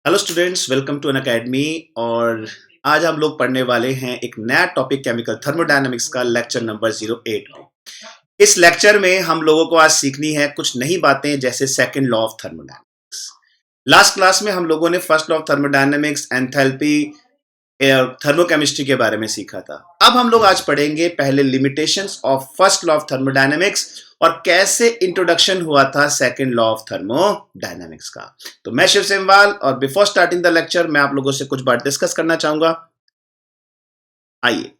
Hello students, welcome to Unacademy. और आज हम लोग पढ़ने वाले हैं एक नया टॉपिक केमिकल थर्मोडायनामिक्स का लेक्चर नंबर 08 में। इस लेक्चर में हम लोगों को आज सीखनी है कुछ नई बातें, जैसे second law of thermodynamics. Last class में हम लोगों ने first law of thermodynamics, enthalpy, thermochemistry के बारे में सीखा था। अब हम लोग आज पढ़ेंगे पहले limitations of first law of thermodynamics और कैसे इंट्रोडक्शन हुआ था सेकंड लॉ ऑफ थर्मोडायनेमिक्स का। तो मैं शिव सेमवाल, और बिफोर स्टार्टिंग द लेक्चर मैं आप लोगों से कुछ बात डिस्कस करना चाहूंगा। आइए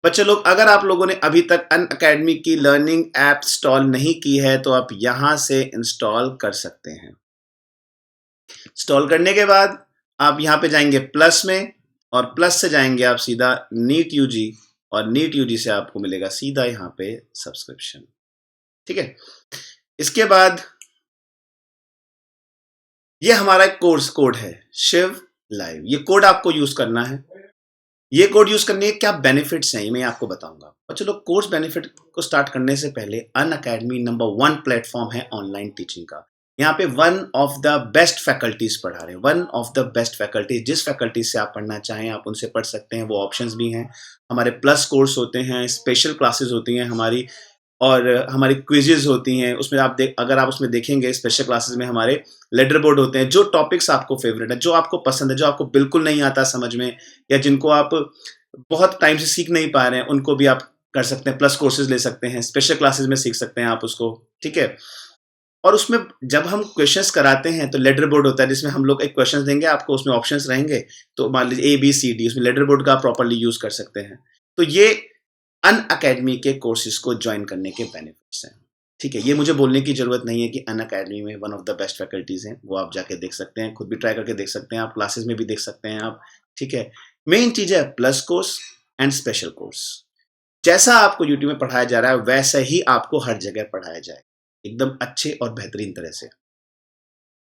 बच्चे लोग, अगर आप लोगों ने अभी तक अन अकेडमी की लर्निंग ऐप इंस्टॉल नहीं की है तो आप यहां से इंस्टॉल कर सकते हैं। इंस्टॉल करने के बाद आप यहाँ पे जाएंगे प्लस में, और प्लस से जाएंगे आप सीधा नीट यूजी, और नीट यूजी से आपको मिलेगा सीधा यहाँ पे सब्सक्रिप्शन। ठीक है, इसके बाद ये हमारा एक कोर्स कोड है शिव लाइव। ये कोड आपको यूज करना है। ये कोड यूज करने के क्या बेनिफिट्स हैं ये मैं आपको बताऊंगा। और चलो, कोर्स बेनिफिट को स्टार्ट करने से पहले अन अकेडमी नंबर 1 प्लेटफॉर्म है ऑनलाइन टीचिंग का। यहाँ पे one of the best faculties पढ़ा रहे हैं, one of the best faculties. जिस फैकल्टी से आप पढ़ना चाहें आप उनसे पढ़ सकते हैं, वो ऑप्शंस भी हैं। हमारे प्लस कोर्स होते हैं, स्पेशल क्लासेस होती हैं हमारी, और हमारी क्विजेज होती हैं। उसमें आप अगर आप उसमें देखेंगे स्पेशल क्लासेस में हमारे लेडर बोर्ड होते हैं। जो टॉपिक्स आपको फेवरेट है, जो आपको पसंद है, जो आपको बिल्कुल नहीं आता समझ में, या जिनको आप बहुत टाइम से सीख नहीं पा रहे हैं, उनको भी आप कर सकते हैं, प्लस कोर्सेज ले सकते हैं, स्पेशल क्लासेस में सीख सकते हैं आप उसको। ठीक है, और उसमें जब हम क्वेश्चंस कराते हैं तो लेडर बोर्ड होता है, जिसमें हम लोग एक क्वेश्चन देंगे आपको, उसमें ऑप्शंस रहेंगे। तो मान लीजिए ABCD, उसमें लेडर बोर्ड का प्रॉपरली यूज कर सकते हैं। तो ये अन अकेडमी के कोर्सेज को ज्वाइन करने के बेनिफिट्स हैं। ठीक है, ये मुझे बोलने की जरूरत नहीं है कि अन अकेडमी में one of the best faculties हैं। वो आप जाके देख सकते हैं, खुद भी ट्राई करके देख सकते हैं, आप क्लासेस में भी देख सकते हैं आप। ठीक है, मेन चीज है plus course and special course. जैसा आपको यूट्यूब में पढ़ाया जा रहा है वैसा ही आपको हर जगह पढ़ाया जाए, एकदम अच्छे और बेहतरीन तरह से।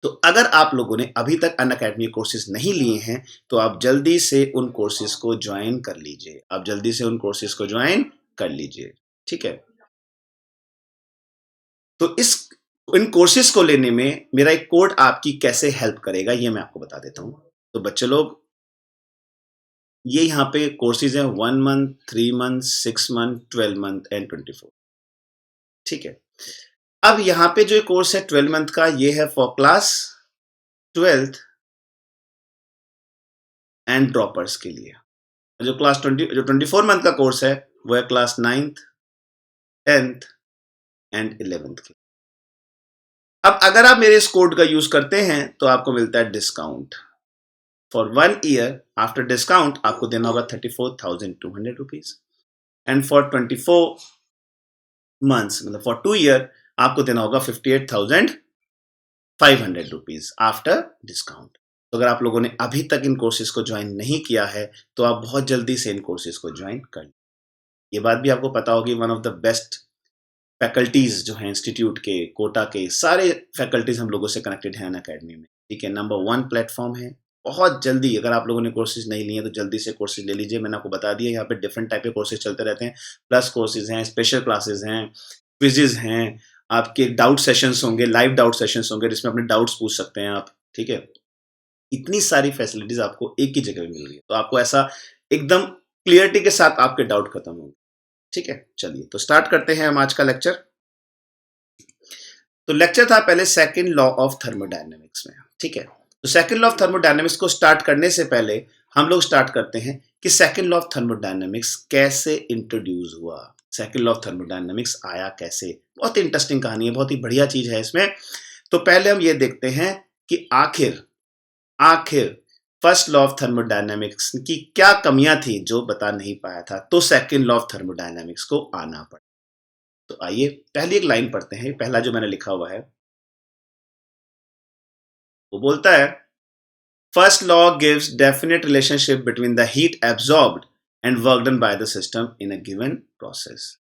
तो अगर आप लोगों ने अभी तक अन अकेडमी कोर्सेज नहीं लिए हैं तो आप जल्दी से उन कोर्सेज को ज्वाइन कर लीजिए। आप जल्दी से उन कोर्सेज को ज्वाइन कर लीजिए। ठीक है, तो इस इन कोर्सेज को लेने में मेरा एक कोड आपकी कैसे हेल्प करेगा ये मैं आपको बता देता हूं। तो बच्चे लोग, ये यहाँ पे कोर्सेज हैं 1 month, 3 month, 6 month, 12 month and 24। ठीक है, अब यहाँ पे जो कोर्स है 12 मंथ का, ये है for class 12th and droppers के लिए। जो 24 मंथ का कोर्स है वो है class 9th, 10th and 11th के। अब अगर आप मेरे इस कोड का यूज करते हैं तो आपको मिलता है discount. For 1 year after discount आपको देना होगा 34,200 रुपीज, एंड फॉर 24 मंथ्स मतलब फॉर 2 ईयर आपको देना होगा 58,500 रुपीज आफ्टर डिस्काउंट। तो अगर आप लोगों ने अभी तक इन कोर्सेज को ज्वाइन नहीं किया है तो आप बहुत जल्दी से इन कोर्सेज को ज्वाइन कर। ये बात भी आपको पता होगी, one of the best faculties जो है इंस्टीट्यूट के, कोटा के सारे फैकल्टीज हम लोगों से कनेक्टेड हैं अन अकेडमी में। ठीक है, नंबर 1 प्लेटफॉर्म है। बहुत जल्दी, अगर आप लोगों ने कोर्सेज नहीं लिए तो जल्दी से कोर्सेज ले लीजिए। मैंने आपको बता दिया, यहाँ पे डिफरेंट टाइप के कोर्सेज चलते रहते हैं। प्लस कोर्सेज हैं, स्पेशल क्लासेज हैं, क्विजेज हैं, आपके डाउट सेशंस होंगे, लाइव डाउट सेशंस होंगे जिसमें अपने डाउट्स पूछ सकते हैं आप। ठीक है, इतनी सारी फैसिलिटीज आपको एक ही जगह मिल रही है, तो आपको ऐसा एकदम क्लियरिटी के साथ आपके डाउट खत्म होंगे। ठीक है, चलिए तो स्टार्ट करते हैं हम आज का लेक्चर। तो लेक्चर था पहले सेकंड लॉ ऑफ थर्मोडायनेमिक्स में। ठीक है, तो सेकंड लॉ ऑफ थर्मोडायनेमिक्स को स्टार्ट करने से पहले हम लोग स्टार्ट करते हैं कि सेकंड लॉ ऑफ थर्मोडायनेमिक्स कैसे इंट्रोड्यूस हुआ। सेकंड लॉ ऑफ थर्मोडायनेमिक्स आया कैसे। बहुत इंटरेस्टिंग कहानी है, बहुत ही बढ़िया चीज है इसमें। तो पहले हम ये देखते हैं कि आखिर आखिर फर्स्ट लॉ ऑफ थर्मोडायनेमिक्स की क्या कमियां थी जो बता नहीं पाया था, तो सेकंड लॉ ऑफ थर्मोडायनेमिक्स को आना पड़ा। तो आइए पहली एक लाइन पढ़ते हैं। पहला जो मैंने लिखा हुआ है वो बोलता है, first law gives definite relationship between the heat absorbed and work done by the system in a given process,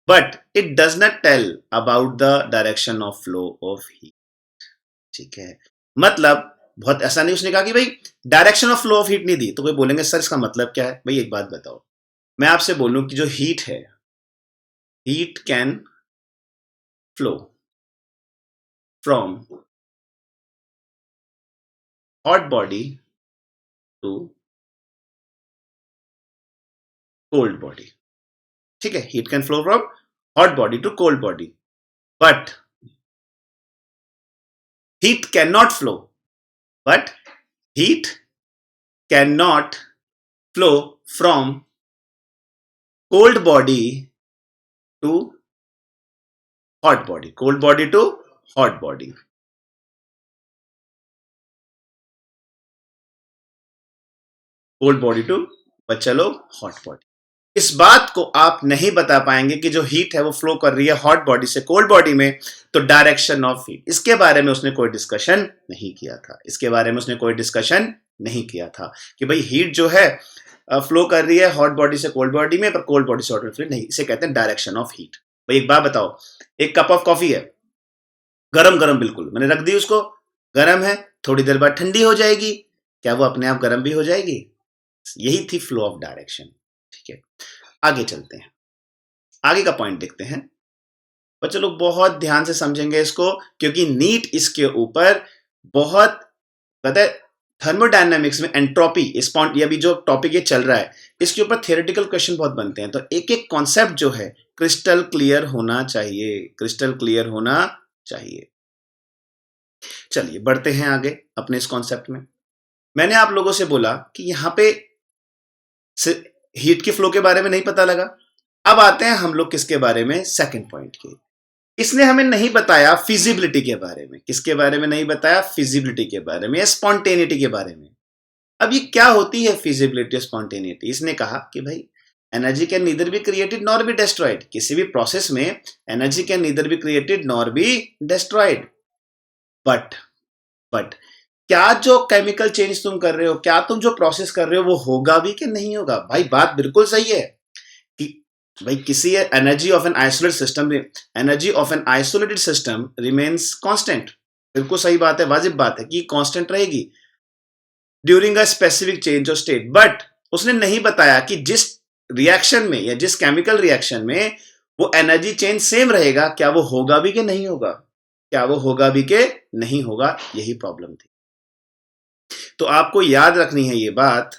but it does not tell about the direction of flow of heat. ठीक है, मतलब बहुत ऐसा नहीं, उसने कहा कि भाई direction of flow of heat नहीं दी। तो कोई बोलेंगे सर इसका मतलब क्या है। भाई एक बात बताओ, मैं आपसे बोलूं कि जो हीट है, heat can flow from hot body to cold body. ठीक है, heat can flow from hot body to cold body, but heat cannot flow. But heat cannot flow from cold body to hot body. Cold body to hot body. Cold body to बच्चा लोग hot body. इस बात को आप नहीं बता पाएंगे कि जो हीट है वो फ्लो कर रही है हॉट बॉडी से कोल्ड बॉडी में, तो डायरेक्शन ऑफ हीट, इसके बारे में उसने कोई डिस्कशन नहीं किया था. इसके बारे में उसने कोई डिस्कशन नहीं किया था कि भाई हीट जो है फ्लो कर रही है हॉट बॉडी से कोल्ड बॉडी में, पर कोल्ड बॉडी से हॉट बॉडी नहीं. इसे कहते हैं डायरेक्शन ऑफ हीट. भाई एक बात बताओ, एक कप ऑफ कॉफी है, गरम गरम बिल्कुल, मैंने रख दी उसको, गरम है, थोड़ी देर बाद ठंडी हो जाएगी, क्या वो अपने आप गरम भी हो जाएगी? यही थी फ्लो ऑफ डायरेक्शन. ठीक है, आगे चलते हैं, आगे का पॉइंट देखते हैं. बच्चों लोग बहुत ध्यान से समझेंगे इसको, क्योंकि नीट इसके ऊपर बहुत, पता है थर्मोडायनामिक्स में एंट्रोपी, इस पॉइंट, ये अभी जो टॉपिक ये चल रहा है, इसके ऊपर थियोरेटिकल क्वेश्चन बहुत बनते हैं. तो एक एक कॉन्सेप्ट जो है क्रिस्टल क्लियर होना चाहिए, क्रिस्टल क्लियर होना चाहिए. चलिए बढ़ते हैं आगे अपने इस कॉन्सेप्ट में. मैंने आप लोगों से बोला कि यहां पे हीट के फ्लो के बारे में नहीं पता लगा. अब आते हैं हम लोग किसके बारे में, सेकंड पॉइंट के. इसने हमें नहीं बताया फिजिबिलिटी के बारे में. किसके बारे में नहीं बताया? फिजिबिलिटी के बारे में, स्पॉन्टेनिटी के बारे में. अब ये क्या होती है फिजिबिलिटी, स्पॉन्टेनिटी? इसने कहा कि भाई energy can neither be created nor be destroyed. किसी भी प्रोसेस में energy can neither be created nor be destroyed. But क्या जो केमिकल चेंज तुम कर रहे हो, क्या तुम जो प्रोसेस कर रहे हो वो होगा भी कि नहीं होगा? भाई बात बिल्कुल सही है कि भाई किसी energy of an isolated system, energy of an isolated system remains constant. बिल्कुल सही बात है, वाजिब बात है कि कांस्टेंट रहेगी during a specific change of state. But उसने नहीं बताया कि जिस रिएक्शन में या जिस केमिकल रिएक्शन में वो एनर्जी चेंज सेम रहेगा, क्या वो होगा भी कि नहीं होगा, क्या वो होगा भी कि नहीं होगा. यही प्रॉब्लम थी. तो आपको याद रखनी है ये बात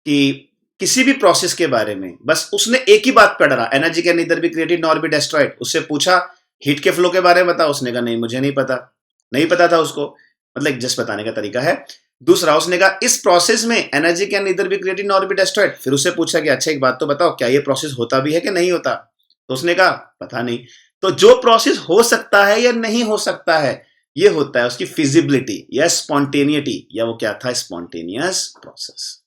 कि किसी भी प्रोसेस के बारे में बस उसने एक ही बात पढ़ा, energy can neither be created nor be destroyed. उससे पूछा हीट के फ्लो के बारे में बता, उसने कहा नहीं मुझे नहीं पता. नहीं पता था उसको, मतलब जस्ट बताने का तरीका है. दूसरा उसने कहा इस प्रोसेस में energy can neither be created nor be destroyed. फिर उससे पूछा कि अच्छा एक बात तो बताओ, क्या ये प्रोसेस होता भी है कि नहीं होता? तो उसने कहा पता नहीं. तो जो प्रोसेस हो सकता है या नहीं हो सकता है, ये होता है उसकी फिजिबिलिटी या स्पॉन्टेनिटी, या वो क्या था, स्पॉन्टेनियस प्रोसेस.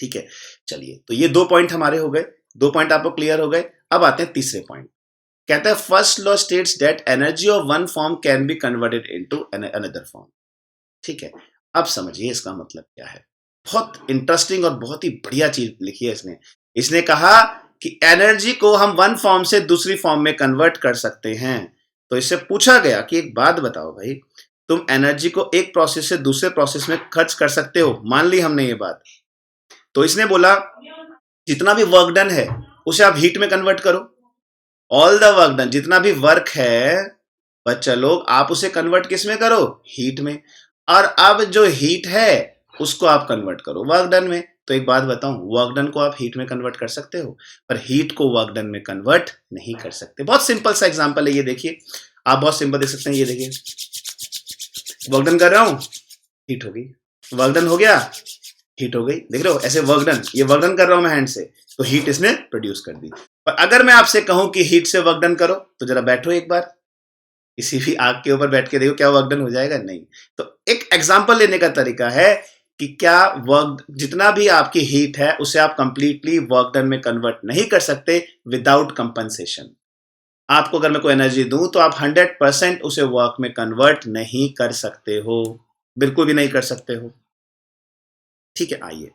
ठीक है, चलिए तो ये दो पॉइंट हमारे हो गए, दो पॉइंट आपको क्लियर हो गए. अब आते हैं तीसरे पॉइंट. कहता है first law states that energy of one form can be converted into another form. ठीक है, अब समझिए इसका मतलब क्या है. बहुत इंटरेस्टिंग और बहुत ही बढ़िया चीज लिखी है इसने. इसने कहा कि एनर्जी को हम वन फॉर्म से दूसरी फॉर्म में कन्वर्ट कर सकते हैं. तो इससे पूछा गया कि एक बात बताओ भाई, तुम एनर्जी को एक प्रोसेस से दूसरे प्रोसेस में खर्च कर सकते हो, मान ली हमने ये बात. तो इसने बोला जितना भी वर्क डन है उसे आप हीट में कन्वर्ट करो. ऑल द वर्क डन, जितना भी वर्क है बच्चा लोग, आप उसे कन्वर्ट किस में करो, हीट में. और अब जो हीट है उसको आप कन्वर्ट करो वर्क डन में. तो एक बात बताऊं, वर्क डन को आप हीट में कन्वर्ट कर सकते हो, पर हीट को वर्क डन में कन्वर्ट नहीं कर सकते. बहुत सिंपल सा एग्जांपल है ये, देखिए आप बहुत सिंपल देख सकते हैं. ये देखिए वर्क डन कर रहा हूं, हीट हो गई. वर्क डन हो गया, हीट हो गई. देख रहे हो ऐसे वर्क डन, ये वर्क डन कर रहा हूं मैं हैंड से, तो हीट इसने प्रोड्यूस कर दी. पर अगर मैं आपसे कहूं कि हीट से वर्क डन करो, तो जरा बैठो एक बार, किसी भी आग के ऊपर बैठ के देखो क्या वर्क डन हो जाएगा? नहीं. तो एक एग्जांपल लेने का तरीका है कि क्या वर्क, जितना भी आपकी हीट है उसे आप कंप्लीटली वर्क डन में कन्वर्ट नहीं कर सकते विदाउट कंपनसेशन. आपको अगर मैं कोई एनर्जी दूं तो आप 100% उसे वर्क में कन्वर्ट नहीं कर सकते हो, बिल्कुल भी नहीं कर सकते हो. ठीक है, आइए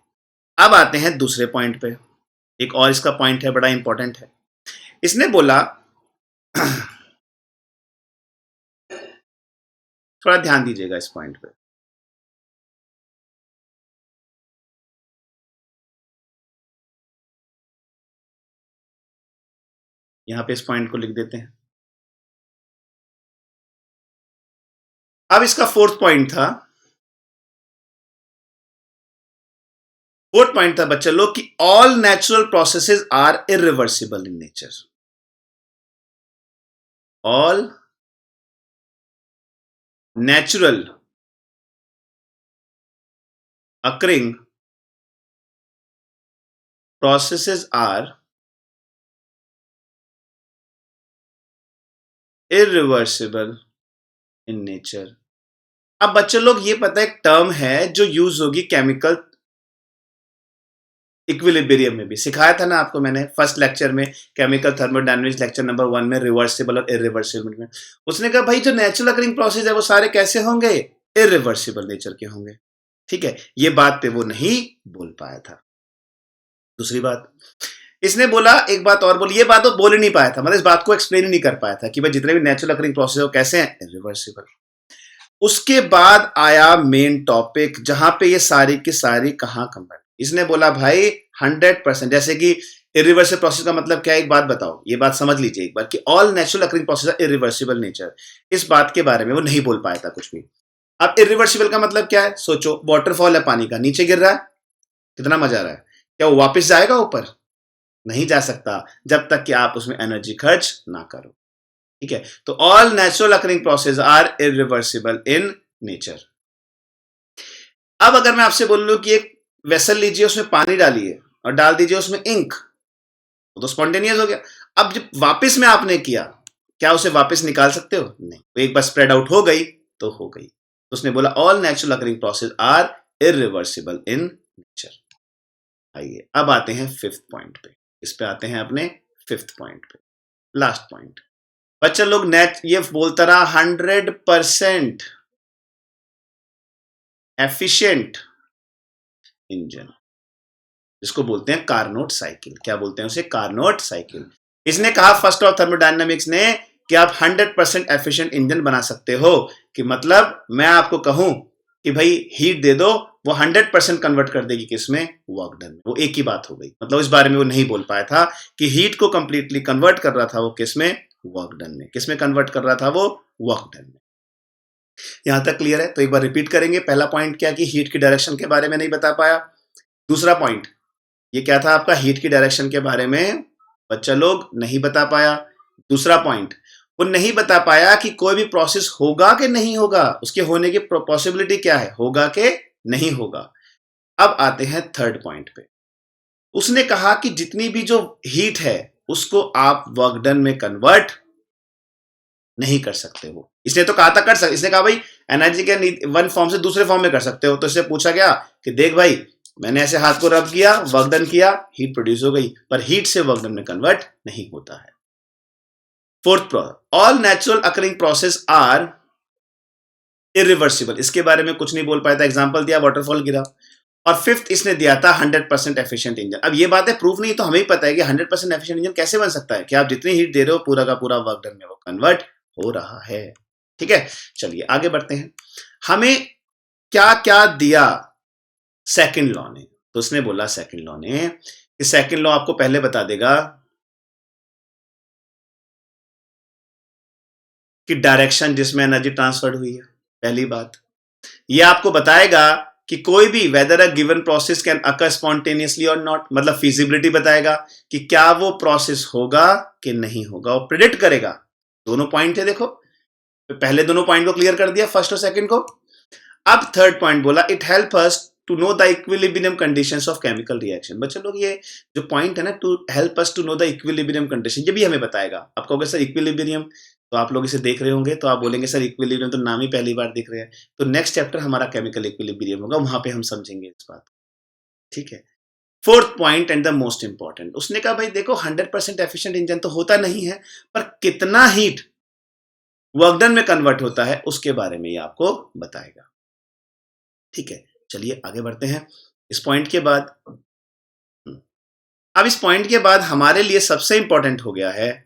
अब आते हैं दूसरे पॉइंट पे. एक और इसका पॉइंट है, बड़ा इंपॉर्टेंट है. इसने बोला थोड़ा ध्यान दीजिएगा इस पॉइंट पे. यहां पे इस पॉइंट को लिख देते हैं. अब इसका फोर्थ पॉइंट था बच्चा लोग कि all natural processes are irreversible in nature. All natural occurring processes are irreversible in nature। अब बच्चों लोग ये पता है एक टर्म है जो यूज होगी केमिकल इक्विलिब्रियम में भी, सिखाया था ना आपको मैंने फर्स्ट लेक्चर में, केमिकल थर्मोडायनेमिक्स लेक्चर नंबर 1 में, रिवर्सिबल और इरिवर्सिबल में। उसने कहा भाई जो नेचुरल अकरिंग प्रोसेस है वो सारे कैसे होंगे, इरिवर्सिबल नेचर के होंगे। ठीक है, ये बात पे वो नहीं बोल पाया था। दूसरी बात इसने बोला, एक बात और बोली, ये बात वो बोल ही नहीं पाया था, मतलब इस बात को एक्सप्लेन ही नहीं कर पाया था कि भाई जितने भी नेचुरल अकरिंग प्रोसेस है कैसे हैं, इरिवर्सिबल। उसके बाद आया मेन टॉपिक जहां पे ये सारी की सारी कहां कंबाइन। इसने बोला भाई 100%, जैसे कि इरिवर्सिबल प्रोसेस का मतलब क्या है, एक बात बताओ, ये बात समझ लीजिए एक बार कि all natural occurring process are irreversible nature. इस बात के बारे में वो नहीं बोल पाया था कुछ भी। अब इरिवर्सिबल का मतलब क्या है, सोचो वाटरफॉल है, पानी का नीचे गिर रहा है, कितना मजा आ रहा है, क्या वो वापस जाएगा ऊपर, नहीं जा सकता जब तक कि आप उसमें एनर्जी खर्च ना करो। ठीक है, तो all natural occurring process are irreversible in nature. अब अगर मैं आपसे बोल लूं कि एक वेसल लीजिए, उसमें पानी डालिए और डाल दीजिए उसमें इंक, तो स्पॉन्टेनियस हो गया। अब जब वापस में आपने किया, क्या उसे वापस निकाल सकते हो, नहीं, तो एक बार स्प्रेड आउट हो गई तो हो गई। तो उसने बोला all natural occurring process are irreversible in nature. आइए अब आते हैं फिफ्थ पॉइंट पे, इस पे आते हैं अपने फिफ्थ पॉइंट पे, लास्ट पॉइंट। बच्चा लोग नेट ये बोलता रहा 100% एफिशिएंट इंजन, जिसको बोलते हैं कार्नोट साइकिल। क्या बोलते हैं उसे, कार्नोट साइकिल। इसने कहा फर्स्ट ऑफ थर्मोडायनामिक्स ने कि आप 100% एफिशिएंट इंजन बना सकते हो, कि मतलब मैं आपको कहूं कि भाई हीट दे दो, वो 100% कन्वर्ट कर देगी किसमें, वर्क डन में। वो एक ही बात हो गई, मतलब इस बारे में वो नहीं बोल पाया था कि हीट को कंप्लीटली कन्वर्ट कर रहा था वो किसमें, वर्क डन में। किसमें कन्वर्ट कर रहा था वो, वर्क डन में। यहां तक क्लियर है? तो एक बार रिपीट करेंगे। पहला पॉइंट क्या कि हीट की डायरेक्शन के बारे में नहीं बता पाया। दूसरा पॉइंट ये क्या था आपका, हीट की डायरेक्शन के बारे में बच्चा लोग नहीं बता पाया। दूसरा पॉइंट वो नहीं बता पाया कि कोई भी प्रोसेस होगा कि नहीं होगा, उसके होने की पॉसिबिलिटी क्या है, होगा कि नहीं होगा। अब आते हैं थर्ड पॉइंट पे। उसने कहा कि जितनी भी जो हीट है उसको आप वर्क डन में कन्वर्ट नहीं कर सकते हो। इसने तो कहा था कर सकते, इसने कहा भाई एनर्जी के वन फॉर्म से दूसरे फॉर्म में कर सकते हो। तो इससे पूछा गया कि देख भाई मैंने ऐसे हाथ को रब किया, वर्क डन किया, हीट प्रोड्यूस हो गई, पर हीट से वर्क डन में कन्वर्ट नहीं होता है। Fourth, all natural occurring process are irreversible, इसके बारे में कुछ नहीं बोल पाया था, एग्जांपल दिया वाटरफॉल गिरा। और फिफ्थ इसने दिया था 100% एफिशिएंट इंजन। अब ये बातें प्रूफ नहीं तो हमें ही पता है कि 100% एफिशिएंट इंजन कैसे बन सकता है, कि आप जितनी हीट दे रहे हो पूरा का पूरा वर्क डन में वो कन्वर्ट हो रहा है। ठीक है, चलिए आगे बढ़ते हैं। हमें क्या क्या दिया सेकंड लॉ ने, तो उसने बोला सेकंड लॉ ने कि सेकंड लॉ आपको पहले बता देगा कि डायरेक्शन जिसमें एनर्जी ट्रांसफर हुई है, पहली बात। ये आपको बताएगा कि कोई भी weather a given process can occur spontaneously और नॉट, मतलब फिजिबिलिटी बताएगा कि क्या वो प्रोसेस होगा कि नहीं होगा, वो प्रिडिक्ट करेगा। दोनों पॉइंट है देखो, पहले दोनों पॉइंट को क्लियर कर दिया, फर्स्ट और सेकंड को। अब थर्ड पॉइंट बोला it help us to know the equilibrium conditions of chemical reaction. बच्चों लोग ये जो पॉइंट है ना, to help us to know the equilibrium condition, ये भी हमें बताएगा। आप कहोगे सर इक्विलिब्रियम, तो आप लोग इसे देख रहे होंगे तो आप बोलेंगे सर इक्विलिब्रियम तो नाम ही पहली बार दिख रहे हैं। तो नेक्स्ट चैप्टर हमारा केमिकल इक्विलिब्रियम होगा, वहां पे हम समझेंगे इस बात। ठीक है, fourth point and the most important, उसने कहा भाई देखो 100% एफिशिएंट इंजन तो होता नहीं है, पर कितना हीट वर्क डन में कन्वर्ट होता है उसके बारे में ये आपको बताएगा। ठीक है, चलिए आगे बढ़ते हैं। इस पॉइंट के बाद, अब इस पॉइंट के बाद हमारे लिए सबसे इंपॉर्टेंट हो गया है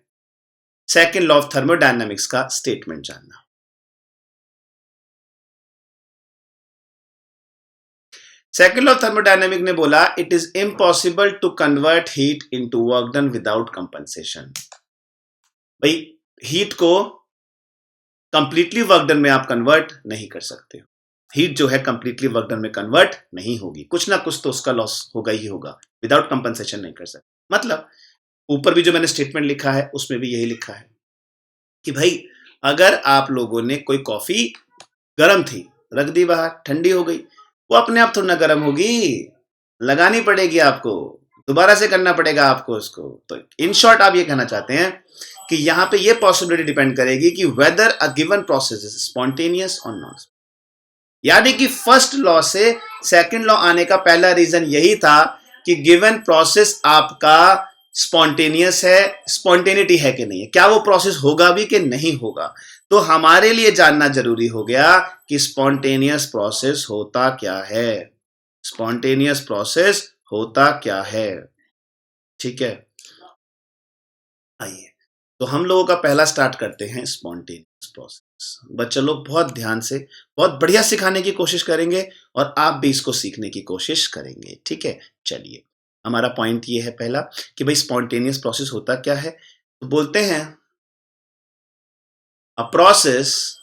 सेकंड लॉ ऑफ थर्मोडायनामिक्स का स्टेटमेंट जानना। सेकंड लॉ ऑफ थर्मोडायनामिक ने बोला it is impossible to convert heat into work done without compensation. भाई हीट को कंप्लीटली वर्क डन में आप कन्वर्ट नहीं कर सकते हो। हीट जो है कंप्लीटली वर्क डन में कन्वर्ट नहीं होगी, कुछ ना कुछ तो उसका लॉस होगा ही होगा, विदाउट कंपनसेशन नहीं कर सकते। मतलब ऊपर भी जो मैंने स्टेटमेंट लिखा है उसमें भी यही लिखा है कि भाई अगर आप लोगों ने कोई कॉफी गर्म थी, रख दी बाहर, ठंडी हो गई, वो अपने आप थोड़ा ना गर्म होगी, लगानी पड़ेगी आपको, दोबारा से करना पड़ेगा आपको उसको। तो इन शॉर्ट आप ये कहना चाहते हैं कि यहां पे ये पॉसिबिलिटी डिपेंड करेगी कि weather a given process is spontaneous और नॉन। यानी कि फर्स्ट लॉ से सेकंड लॉ आने का पहला रीजन यही था कि गिवन प्रोसेस आपका स्पॉन्टेनियस है, स्पॉन्टेनिटी है कि नहीं है, क्या वो प्रोसेस होगा भी कि नहीं होगा। तो हमारे लिए जानना जरूरी हो गया कि स्पॉन्टेनियस प्रोसेस होता क्या है, स्पॉन्टेनियस प्रोसेस होता क्या है। ठीक है, आइए तो हम लोगों का पहला स्टार्ट करते हैं स्पॉन्टेनियस प्रोसेस। बच्चे लोग बहुत ध्यान से, बहुत बढ़िया सिखाने की कोशिश करेंगे और आप भी इसको सीखने की कोशिश करेंगे। ठीक है, चलिए हमारा पॉइंट ये है पहला कि भाई स्पॉन्टेनियस प्रोसेस होता क्या है। तो बोलते हैं a process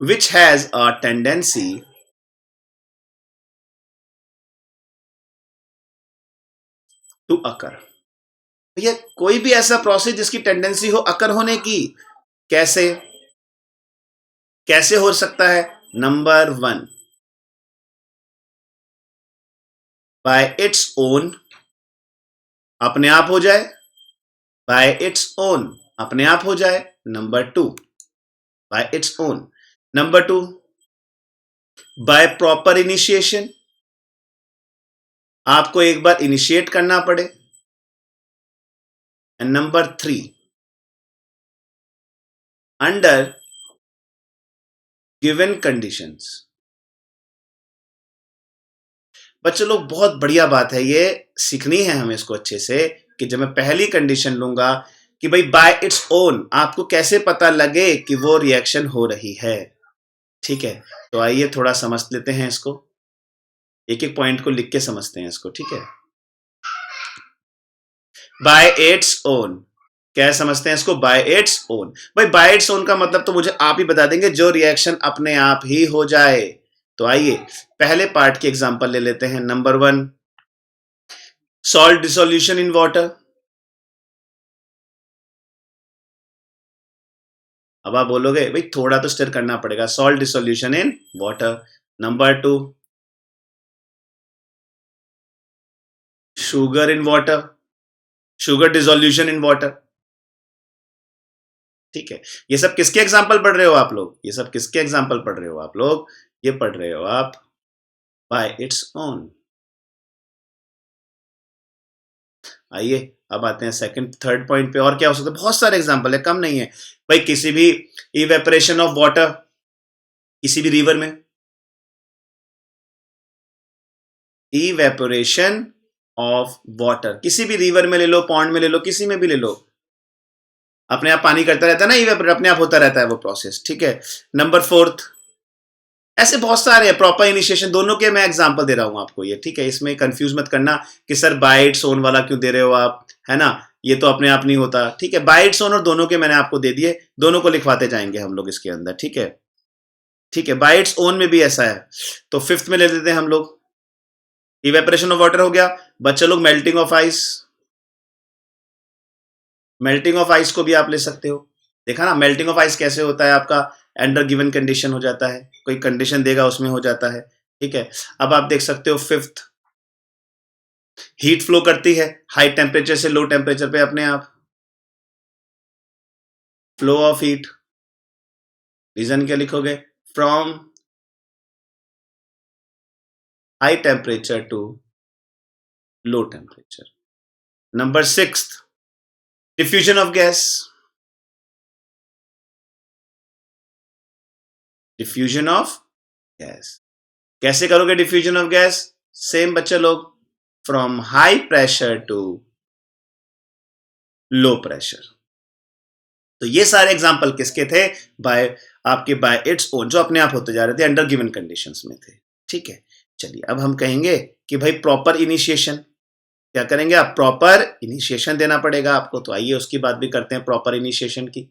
which has a tendency to occur। भैया कोई भी ऐसा प्रोसेस जिसकी टेंडेंसी हो अकर होने की, कैसे कैसे हो सकता है। Number one, bye its own, अपने आप हो जाए, बाय इट्स ओन अपने आप हो जाए। Number two, bye its own. Number two, by proper initiation, आपको एक बार इनिशिएट करना पड़े। And number three, under given conditions. बच्चों लोग बहुत बढ़िया बात है, ये सीखनी है हमें इसको अच्छे से कि जब मैं पहली कंडीशन लूंगा कि भाई बाय इट्स ओन, आपको कैसे पता लगे कि वो रिएक्शन हो रही है। ठीक है, तो आइए थोड़ा समझ लेते हैं इसको, एक एक पॉइंट को लिख के समझते हैं इसको। ठीक है, बाय इट्स ओन, क्या समझते हैं इसको, बाय इट्स ओन। भाई बाय इट्स ओन का मतलब तो मुझे आप ही बता देंगे, जो रिएक्शन अपने आप ही हो जाए। तो आइए पहले पार्ट की एग्जांपल ले लेते हैं। Number one, salt dissolution in water. अब आप बोलोगे भाई थोड़ा तो स्टिर करना पड़ेगा, salt dissolution in water. Number two, sugar in water, sugar dissolution in water. ठीक है, ये सब किसके एग्जांपल पढ़ रहे हो आप लोग, ये सब किसके एग्जांपल पढ़ रहे हो आप लोग, ये पढ़ रहे हो आप बाय इट्स ओन। आइए अब आते हैं सेकंड थर्ड पॉइंट पे, और क्या हो सकता है, बहुत सारे एग्जांपल है, कम नहीं है भाई। किसी भी इवेपोरेशन ऑफ वाटर, किसी भी रिवर में, इवेपोरेशन ऑफ वाटर किसी भी रिवर में ले लो, पॉन्ड में ले लो, किसी में भी ले लो, अपने आप पानी करता रहता है ना, इवेपोरेट अपने आप होता रहता है वो प्रोसेस। ठीक है, नंबर फोर्थ, ऐसे बहुत सारे हैं। प्रॉपर इनिशिएशन, दोनों के मैं एग्जांपल दे रहा हूं आपको ये। ठीक है, इसमें कंफ्यूज मत करना कि सर बाय इट्स ओन वाला क्यों दे रहे हो आप, है ना, ये तो अपने आप नहीं होता। ठीक है, बाय इट्स ओन और दोनों के मैंने आपको दे दिए, दोनों को लिखवाते जाएंगे हम लोग इसके अंदर। ठीक है, ठीक है, बाय इट्स ओन में भी ऐसा है। तो फिफ्थ में ले लेते हैं हम लोग, इवेपोरेशन ऑफ वाटर हो गया। बच्चे लोग melting of ice, melting of ice को भी आप ले सकते हो। देखा ना, मेल्टिंग ऑफ आइस कैसे होता है आपका, अंडर गिवन कंडीशन हो जाता है, कोई कंडीशन देगा उसमें हो जाता है। ठीक है, अब आप देख सकते हो फिफ्थ, हीट फ्लो करती है हाई टेम्परेचर से लो टेम्परेचर पे अपने आप, फ्लो ऑफ हीट। रीजन क्या लिखोगे, from high temperature to low temperature. Number six, diffusion of gas, diffusion of gas कैसे करोगे डिफ्यूजन ऑफ गैस, सेम बच्चे लोग, from high pressure to low pressure. तो ये सारे एग्जांपल किसके थे, बाय आपके बाय इट्स ओन, जो अपने आप होते जा रहे थे, अंडर गिवन कंडीशंस में थे। ठीक है, चलिए अब हम कहेंगे कि भाई प्रॉपर इनिशिएशन, क्या करेंगे आप, प्रॉपर इनिशिएशन देना पड़ेगा आपको। तो आइए उसकी बात भी करते हैं, प्रॉपर इनिशिएशन की।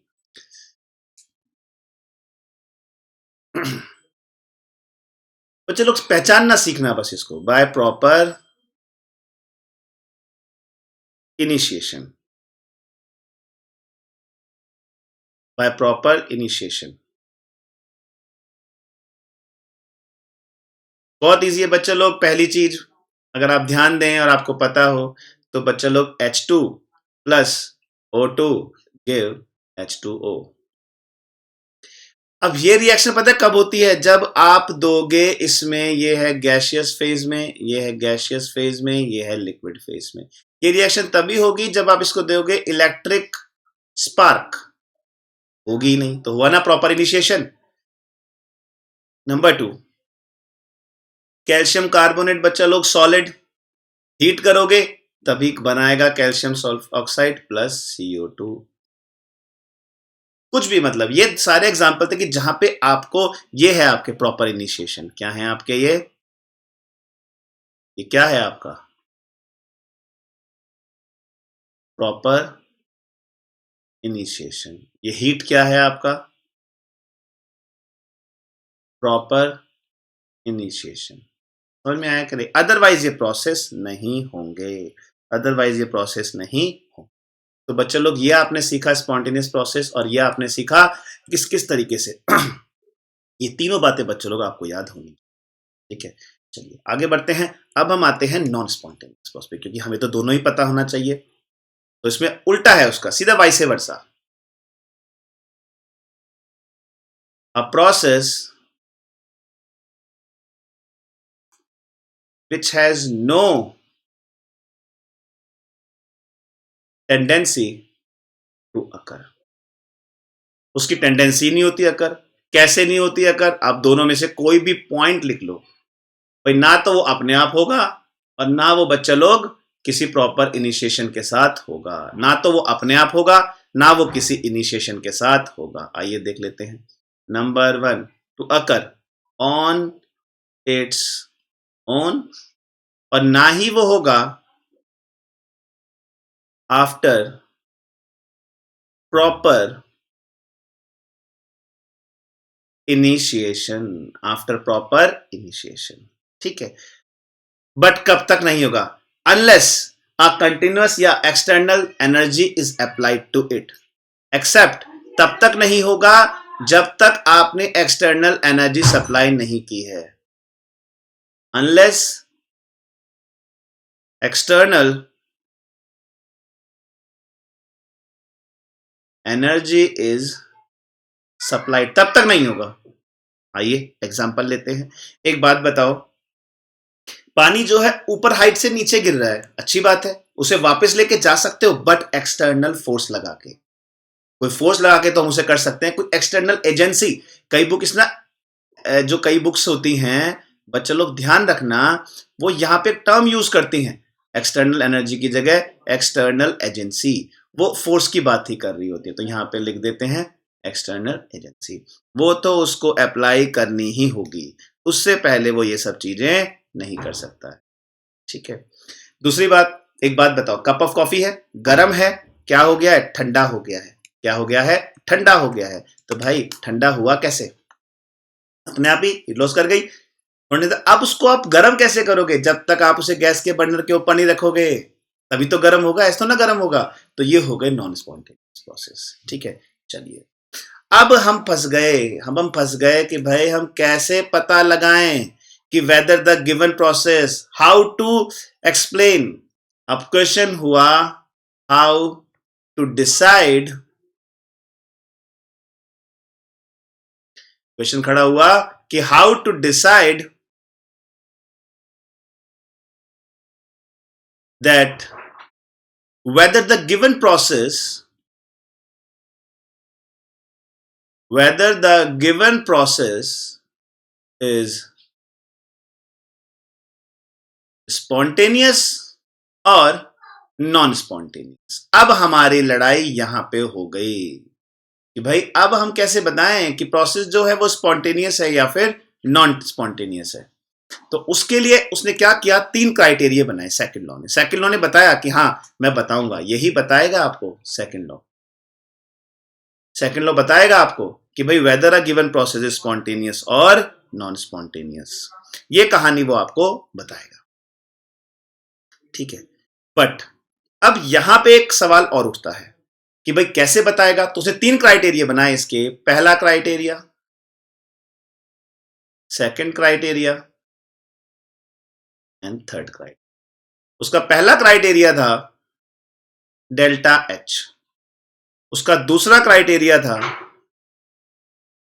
बच्चे लोग पहचानना सीखना बस इसको, by proper initiation, by proper initiation. बहुत इजी है बच्चे लोग। पहली चीज अगर आप ध्यान दें और आपको पता हो तो बच्चे लोग H2 plus O2 give H2O। अब ये रिएक्शन पता है कब होती है, जब आप दोगे इसमें, ये है गैसियस फेज में, ये है गैसियस फेज में, ये है लिक्विड फेज में। ये रिएक्शन तभी होगी जब आप इसको दोगे इलेक्ट्रिक स्पार्क। होगी नहीं तो हुआ ना proper initiation. Number 2, calcium carbonate बच्चा लोग सॉलिड, हीट करोगे तभी बनाएगा कैल्शियम ऑक्साइड प्लस CO2। कुछ भी, मतलब ये सारे एग्जांपल थे कि जहां पे आपको, ये है आपके प्रॉपर इनिशिएशन। क्या है आपके ये क्या है आपका प्रॉपर इनिशिएशन। ये हीट क्या है आपका प्रॉपर इनिशिएशन। समझ में आया करे, अदरवाइज ये प्रोसेस नहीं होंगे, अदरवाइज ये प्रोसेस नहीं हो। तो बच्चे लोग ये आपने सीखा स्पॉन्टेनियस प्रोसेस, और ये आपने सीखा किस किस तरीके से ये तीनों बातें बच्चे लोग आपको याद होंगी। ठीक है, चलिए आगे बढ़ते हैं। अब हम आते हैं नॉन स्पॉन्टेनियस प्रोसेस, क्योंकि हमें तो दोनों ही पता होना चाहिए। तो इसमें उल्टा है उसका, सीधा vice versa. A process which has no tendency to occur। उसकी टेंडेंसी नहीं होती अकर। कैसे नहीं होती अकर, आप दोनों में से कोई भी पॉइंट लिख लो भाई, ना तो वो अपने आप होगा और ना वो बच्चा लोग किसी प्रॉपर इनिशिएशन के साथ होगा। ना तो वो अपने आप होगा, ना वो किसी इनिशिएशन के साथ होगा। आइए देख लेते हैं। Number 1, to occur on its own, और ना ही वो होगा after proper initiation, after proper initiation. ठीक है, बट कब तक नहीं होगा, अनलेस अ कंटिन्यूअस या external energy is applied to it. Except तब तक नहीं होगा जब तक आपने एक्सटर्नल एनर्जी सप्लाई नहीं की है। Unless external energy is supplied, तब तक नहीं होगा। आइए एग्जांपल लेते हैं। एक बात बताओ, पानी जो है ऊपर हाइट से नीचे गिर रहा है, अच्छी बात है, उसे वापस लेके जा सकते हो, बट एक्सटर्नल फोर्स लगा के। कोई फोर्स लगा के तो हम उसे कर सकते हैं, कोई एक्सटर्नल एजेंसी। कई बुक्स ना, जो कई बुक्स होती हैं बच्चे लोग ध्यान रखना, वो यहाँ पे टर्म यूज करती हैं एक्सटर्नल एनर्जी की जगह एक्सटर्नल एजेंसी। वो फोर्स की बात ही कर रही होती है, तो यहाँ पे लिख देते हैं एक्सटर्नल एजेंसी। वो तो उसको अप्लाई करनी ही होगी, उससे पहले वो ये सब चीजें नहीं कर सकता है। ठीक है, दूसरी बात, एक बात बताओ, कप ऑफ कॉफी है, गर्म है, क्या हो गया है, ठंडा हो गया है। क्या हो गया है, ठंडा हो गया है। तो भाई ठंडा हुआ कैसे, अपने आप ही लॉस कर गई। अब उसको आप गर्म कैसे करोगे, जब तक आप उसे गैस के बर्नर के ऊपर नहीं रखोगे तभी तो गर्म होगा, ऐसा तो ना गर्म होगा। तो ये हो गए नॉन स्पॉन्टेनियस प्रोसेस। ठीक है, चलिए अब हम फंस गए कि भाई हम कैसे पता लगाएं कि whether the given process, how to explain. अब क्वेश्चन हुआ हाउ टू डिसाइड, क्वेश्चन खड़ा हुआ कि how to decide that whether the given process is spontaneous और नॉन स्पॉन्टेनियस। अब हमारी लड़ाई यहां पे हो गई कि भाई अब हम कैसे बताएं कि प्रोसेस जो है वो स्पॉन्टेनियस है या फिर नॉन स्पॉन्टेनियस है। तो उसके लिए उसने क्या किया, 3 क्राइटेरिया बनाए सेकंड लॉ ने। सेकंड लॉ ने बताया कि हाँ मैं बताऊंगा, यही बताएगा आपको सेकंड लॉ। सेकंड लॉ बताएगा आपको कि भाई weather a given process is spontaneous और नॉन स्पॉन्टेनियस, ये कहानी वो आपको बताएगा। ठीक है, बट अब यहां पे एक सवाल और उठता है कि भाई कैसे बताएगा। तो उसने 3 क्राइटेरिया बनाए इसके। पहला criteria, second criteria and third criteria. उसका पहला क्राइटेरिया था डेल्टा एच, उसका दूसरा क्राइटेरिया था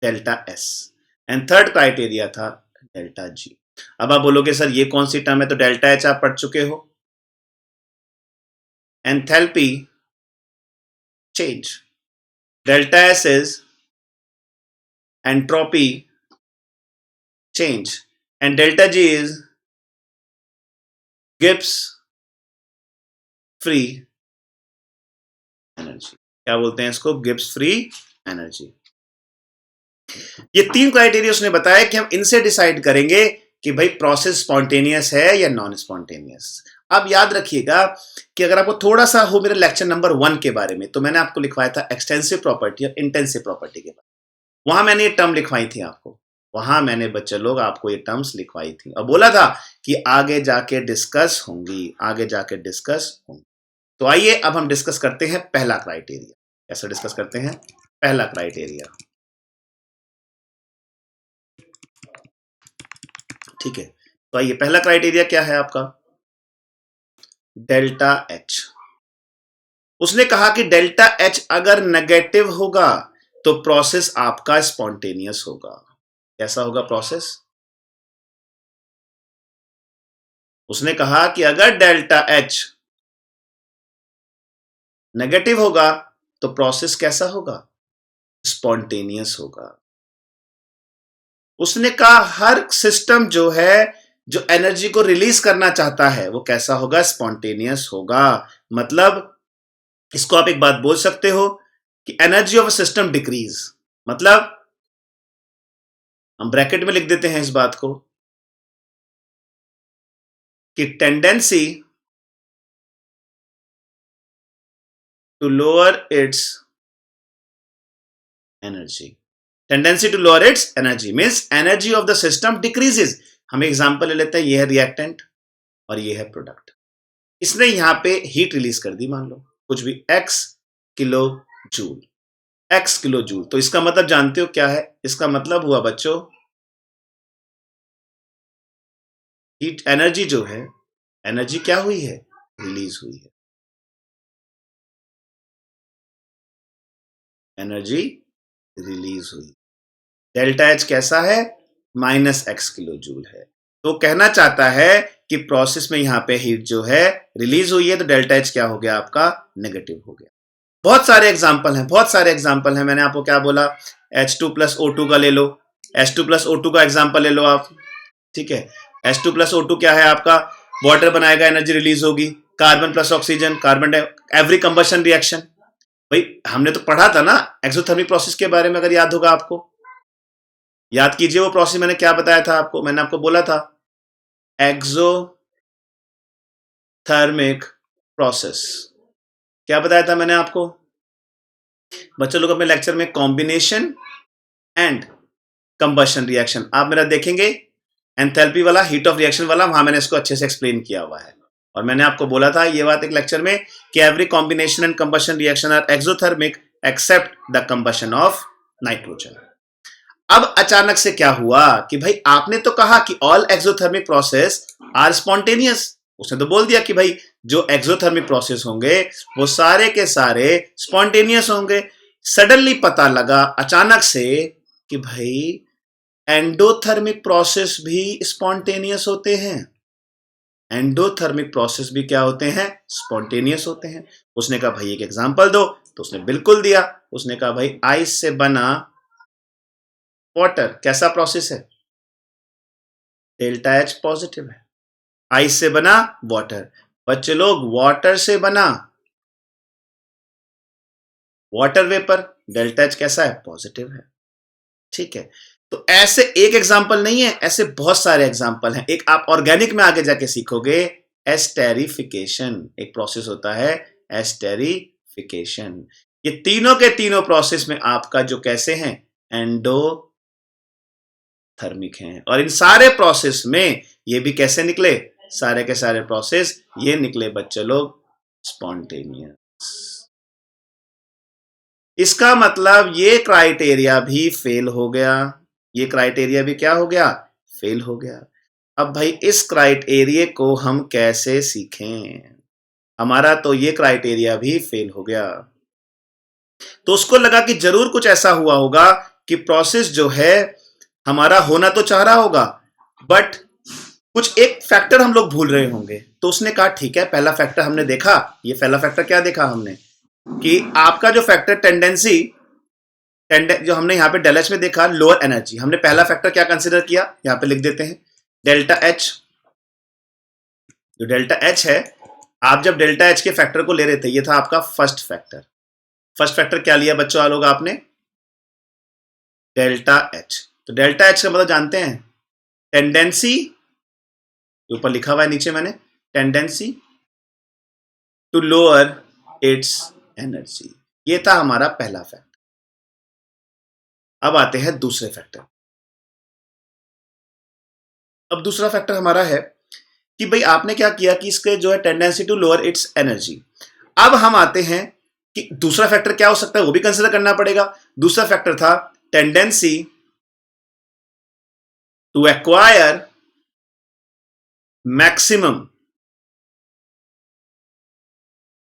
delta S and third criteria था डेल्टा जी। अब आप बोलोगे सर ये कौन सी टर्म है, तो डेल्टा एच आप पढ़ चुके हो, enthalpy change, delta S is entropy change and delta G is Gibbs free energy. क्या बोलते हैं इसको, गिब्स फ्री एनर्जी। ये 3 क्राइटेरिया उसने बताया कि हम इनसे डिसाइड करेंगे कि भाई प्रोसेस स्पॉन्टेनियस है या नॉन स्पॉन्टेनियस। अब याद रखिएगा कि अगर आपको थोड़ा सा हो मेरे लेक्चर नंबर 1 के बारे में, तो मैंने आपको लिखवाया था एक्सटेंसिव प्रॉपर्टी और इंटेंसिव प्रॉपर्टी के बारे में। वहां मैंने ये टर्म लिखवाई थी आपको, वहां मैंने बच्चे लोग आपको ये टर्म्स लिखवाई थी और बोला था कि आगे जाके डिस्कस होंगी, आगे जाके डिस्कस होंगी। तो आइए अब हम डिस्कस करते हैं पहला क्राइटेरिया। कैसे डिस्कस करते हैं पहला क्राइटेरिया। ठीक है, तो आइए पहला क्राइटेरिया क्या है आपका, डेल्टा एच। उसने कहा कि डेल्टा एच अगर नेगेटिव होगा तो प्रोसेस आपका स्पॉन्टेनियस होगा। कैसा होगा प्रोसेस, उसने कहा कि अगर डेल्टा एच नेगेटिव होगा तो प्रोसेस कैसा होगा, स्पॉन्टेनियस होगा। उसने कहा हर सिस्टम जो है जो एनर्जी को रिलीज करना चाहता है वो कैसा होगा, स्पॉन्टेनियस होगा। मतलब इसको आप एक बात बोल सकते हो कि energy of a system decrease, मतलब हम ब्रैकेट में लिख देते हैं इस बात को कि tendency to lower its energy, tendency to lower its energy means energy of the system decreases. हम एग्जांपल ले लेते हैं, ये है रिएक्टेंट और ये है प्रोडक्ट। इसने यहां पे हीट रिलीज कर दी, मान लो कुछ भी x kilo joule, x kilo joule. तो इसका मतलब जानते हो क्या है, इसका मतलब हुआ बच्चों हीट एनर्जी जो है, एनर्जी क्या हुई है, रिलीज हुई है, एनर्जी रिलीज हुई। डेल्टा एच कैसा है, -x किलो जूल है। तो कहना चाहता है कि प्रोसेस में यहां पे हीट जो है रिलीज हुई है, तो डेल्टा एच क्या हो गया आपका, नेगेटिव हो गया। बहुत सारे एग्जाम्पल हैं, बहुत सारे एग्जाम्पल हैं। मैंने आपको क्या बोला, H2+O2 का ले लो, H2+O2 का एग्जाम्पल ले लो आप। ठीक है, H2+O2 क्या है आपका, वाटर बनाएगा, एनर्जी रिलीज होगी। Carbon plus oxygen, carbon every combustion reaction. भाई हमने तो पढ़ा था ना एक्सोथर्मिक प्रोसेस के बारे में, अगर याद होगा आपको, याद कीजिए वो प्रोसेस मैंने क्या बताया था आपको। मैंने आपको बोला था एक्सोथर्मिक प्रोसेस, क्या बताया था मैंने आपको बच्चों लोग अपने लेक्चर में, कॉम्बिनेशन एंड कंबशन रिएक्शन। आप मेरा देखेंगे एंथैल्पी वाला, हीट ऑफ रिएक्शन वाला, वहां मैंने इसको अच्छे से एक्सप्लेन किया हुआ है। और मैंने आपको बोला था ये बात एक लेक्चर में कि every combination and combustion reaction are exothermic except the combustion of nitrogen. अब अचानक से क्या हुआ कि भाई आपने तो कहा कि all exothermic process are spontaneous. उसने तो बोल दिया कि भाई जो एक्सोथर्मिक प्रोसेस होंगे वो सारे के सारे स्पॉन्टेनियस होंगे। सडनली पता लगा अचानक से कि भाई एंडोथर्मिक प्रोसेस भी स्पॉन्टेनियस होते हैं, एंडोथर्मिक प्रोसेस भी क्या होते हैं, स्पॉन्टेनियस होते हैं। उसने कहा भाई एक एग्जांपल दो, तो उसने बिल्कुल दिया। उसने कहा भाई आइस से बना वाटर कैसा प्रोसेस है, डेल्टा एच पॉजिटिव है। आइस से बना वाटर, बच्चे लोग वाटर से बना वाटर वेपर, डेल्टा एच कैसा है, पॉजिटिव है। ठीक है, तो ऐसे एक एग्जाम्पल नहीं है, ऐसे बहुत सारे एग्जाम्पल हैं। एक आप ऑर्गेनिक में आगे जाके सीखोगे, एस्टेरिफिकेशन एक प्रोसेस होता है, एस्टेरिफिकेशन। ये तीनों के तीनों प्रोसेस में आपका जो कैसे हैं, एंडोथर्मिक हैं। और इन सारे प्रोसेस में ये भी कैसे निकले, सारे के सारे प्रोसेस ये निकले बच्चे लोग स्पॉन्टेनियस। इसका मतलब ये क्राइटेरिया भी फेल हो गया, ये क्राइटेरिया भी क्या हो गया, फेल हो गया। अब भाई इस क्राइटेरिया को हम कैसे सीखें, हमारा तो ये क्राइटेरिया भी फेल हो गया। तो उसको लगा कि जरूर कुछ ऐसा हुआ होगा कि प्रोसेस जो है हमारा होना तो चाह रहा होगा, बट कुछ एक फैक्टर हम लोग भूल रहे होंगे। तो उसने कहा ठीक है, पहला फैक्टर हमने देखा, ये पहला फैक्टर क्या देखा हमने कि आपका जो फैक्टर टेंडेंसी, जो हमने यहाँ पे डेल एच में देखा लोअर एनर्जी, हमने पहला फैक्टर क्या कंसिडर किया, यहाँ पे लिख देते हैं डेल्टा एच। जो डेल्टा एच है, आप जब डेल्टा एच के फैक्टर को ले रहे थे, ये था आपका फर्स्ट फैक्टर। फर्स्ट फैक्टर क्या लिया बच्चों लोग आपने, डेल्टा एच। तो डेल्टा एच का मतलब जानते हैं, टेंडेंसी, ऊपर लिखा हुआ है नीचे मैंने, tendency to lower its energy. ये था हमारा पहला फैक्टर। अब आते हैं दूसरे फैक्टर। अब दूसरा फैक्टर हमारा है कि भाई आपने क्या किया कि इसके जो है tendency to lower its energy. अब हम आते हैं कि दूसरा फैक्टर क्या हो सकता है, वो भी कंसिडर करना पड़ेगा। दूसरा फैक्टर था tendency to acquire maximum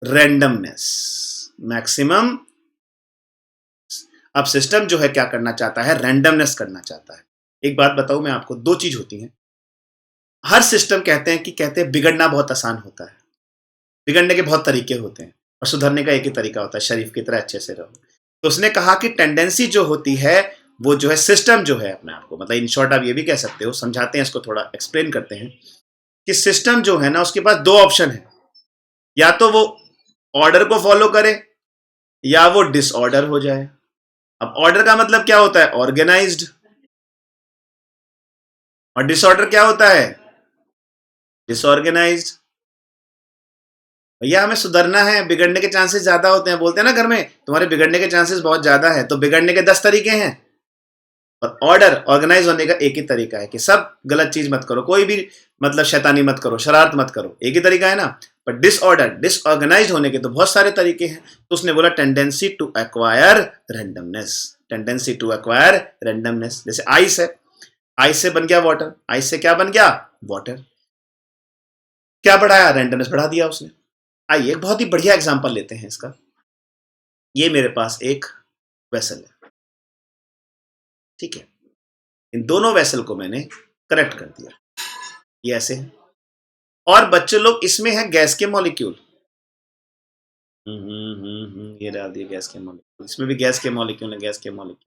randomness, maximum. अब सिस्टम जो है क्या करना चाहता है, रैंडमनेस करना चाहता है। एक बात बताऊं मैं आपको, दो चीज होती हैं। हर सिस्टम कहते हैं बिगड़ना बहुत आसान होता है, बिगड़ने के बहुत तरीके होते हैं और सुधरने का एक ही तरीका होता है, शरीफ की तरह अच्छे से रहो। तो उसने कहा कि टेंडेंसी जो होती है वो जो है सिस्टम जो है अपने आप को, मतलब इन शॉर्ट आप ये भी कह सकते हो, समझाते हैं इसको, थोड़ा एक्सप्लेन करते हैं कि सिस्टम जो है ना उसके पास दो ऑप्शन है, या तो वो ऑर्डर को फॉलो करे या वो डिसऑर्डर हो जाए। अब ऑर्डर का मतलब क्या होता है, ऑर्गेनाइज्ड, और डिसऑर्डर क्या होता है, डिसऑर्गेनाइज्ड। भैया हमें सुधरना है, बिगड़ने के चांसेस ज्यादा होते हैं, बोलते हैं ना घर में तुम्हारे बिगड़ने के चांसेस बहुत ज्यादा है। तो बिगड़ने के 10 तरीके हैं और ऑर्डर ऑर्गेनाइज होने का एक ही तरीका है कि सब गलत चीज मत करो, कोई भी मतलब शैतानी मत करो, शरारत मत करो, एक ही तरीका है ना। पर डिसऑर्डर, डिसऑर्गेनाइज होने के तो बहुत सारे तरीके हैं। तो उसने बोला tendency to acquire randomness, tendency to acquire randomness. जैसे आइस है, आइस से बन गया वाटर, आइस से क्या बन गया, वाटर। क्या बढ़ाया, रैंडमनेस बढ़ा दिया उसने। आइए एक बहुत ही बढ़िया एग्जांपल लेते हैं इसका। ये मेरे पास एक वेसल है, ठीक है, इन दोनों वेसल को मैंने कनेक्ट कर दिया, ये ऐसे है। और बच्चे लोग इसमें है गैस के मॉलिक्यूल, ये डाल दिए गैस के मॉलिक्यूल, इसमें भी गैस के मॉलिक्यूल है, गैस के मॉलिक्यूल।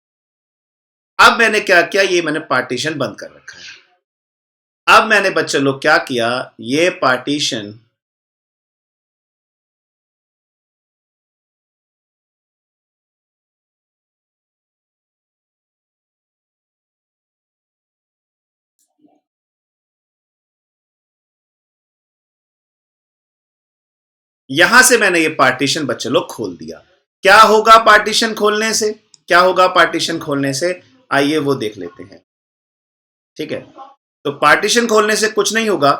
अब मैंने क्या किया, ये मैंने पार्टीशन बंद कर रखा है। अब मैंने बच्चे लोग क्या किया, ये पार्टीशन यहां से मैंने ये पार्टीशन बच्चे लोग खोल दिया। क्या होगा पार्टीशन खोलने से, क्या होगा पार्टीशन खोलने से, आइए वो देख लेते हैं, ठीक है। तो पार्टीशन खोलने से कुछ नहीं होगा,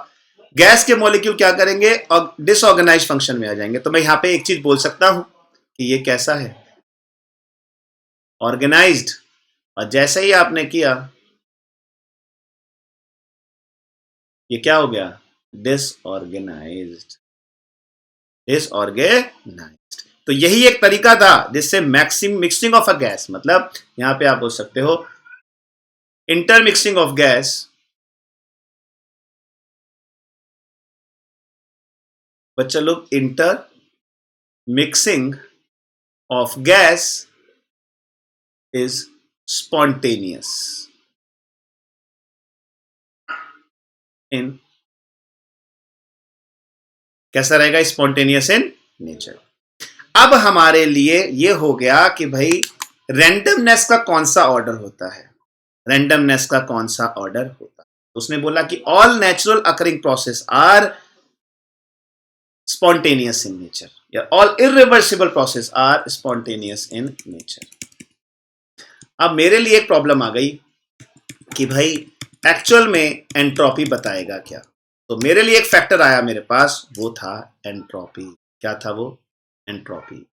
गैस के मॉलिक्यूल क्या करेंगे और डिसऑर्गेनाइज फंक्शन में आ जाएंगे। तो मैं यहां पे एक चीज बोल सकता हूं कि ये कैसा है, ऑर्गेनाइज्ड। और जैसे ही आपने किया, ये क्या हो गया, डिसऑर्गेनाइज्ड, डिसऑर्गेनाइज्ड। तो यही एक तरीका था जिससे maxim mixing of a gas, मतलब यहां पे आप बोल सकते हो इंटरमिक्सिंग ऑफ गैस, बच्चा लोग, intermixing of gas is spontaneous in, कैसा रहेगा, स्पॉन्टेनियस इन नेचर। अब हमारे लिए ये हो गया कि भाई रैंडमनेस का कौन सा ऑर्डर होता है, रैंडमनेस का कौन सा ऑर्डर होता है? उसने बोला कि all natural occurring process are spontaneous in nature, या all irreversible process are spontaneous in nature. अब मेरे लिए एक प्रॉब्लम आ गई कि भाई एक्चुअल में एंट्रोपी बताएगा क्या। तो मेरे लिए एक फैक्टर आया मेरे पास, वो था एंट्रोपी। क्या था वो? एंट्रोपी।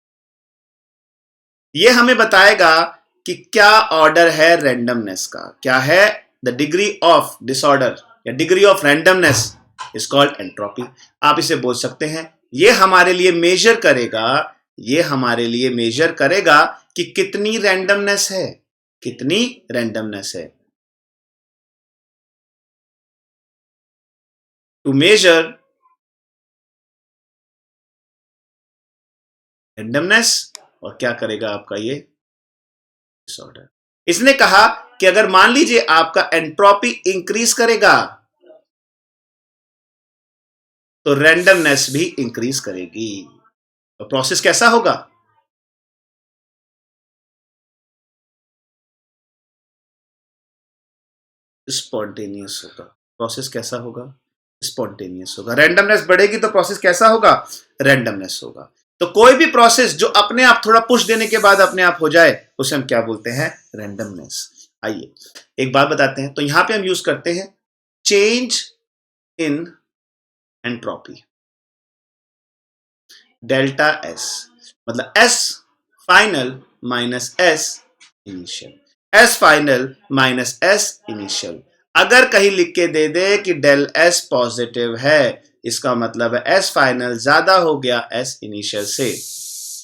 ये हमें बताएगा कि क्या ऑर्डर है रैंडमनेस का, क्या है द डिग्री ऑफ डिसऑर्डर या degree of randomness is called entropy. आप इसे बोल सकते हैं, ये हमारे लिए मेजर करेगा, ये हमारे लिए मेजर करेगा कि कितनी रैंडमनेस है, कितनी रैंडमनेस है। टू मेजर रैंडमनेस, और क्या करेगा आपका ये डिसऑर्डर। इसने कहा कि अगर मान लीजिए आपका एंट्रोपी इंक्रीज करेगा तो रैंडमनेस भी इंक्रीज करेगी। तो प्रोसेस कैसा होगा? स्पॉन्टेनियस होगा। प्रोसेस कैसा होगा? स्पॉन्टेनियस होगा। रैंडमनेस बढ़ेगी तो प्रोसेस कैसा होगा? रैंडमनेस होगा। तो कोई भी प्रोसेस जो अपने आप थोड़ा पुश देने के बाद अपने आप हो जाए उसे हम क्या बोलते हैं? रैंडमनेस। आइए एक बात बताते हैं। तो यहां पे हम यूज करते हैं change in entropy, delta S, मतलब S final minus S initial. S final minus S initial. अगर कहीं लिख के दे दे कि डेल एस पॉजिटिव है, इसका मतलब है एस फाइनल ज्यादा हो गया एस इनिशियल से,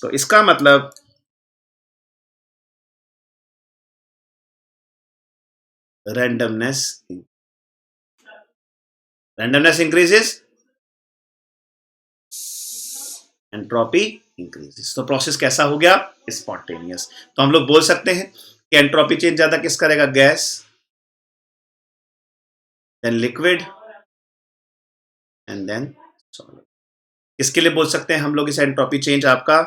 तो इसका मतलब randomness, randomness increases, entropy increases. तो प्रोसेस कैसा हो गया? स्पॉन्टेनियस। तो हम लोग बोल सकते हैं कि एंट्रोपी चेंज ज्यादा किस करेगा? Gas, then liquid and then solid. किसके लिए बोल सकते हैं हम लोग इसे एंट्रोपी चेंज? आपका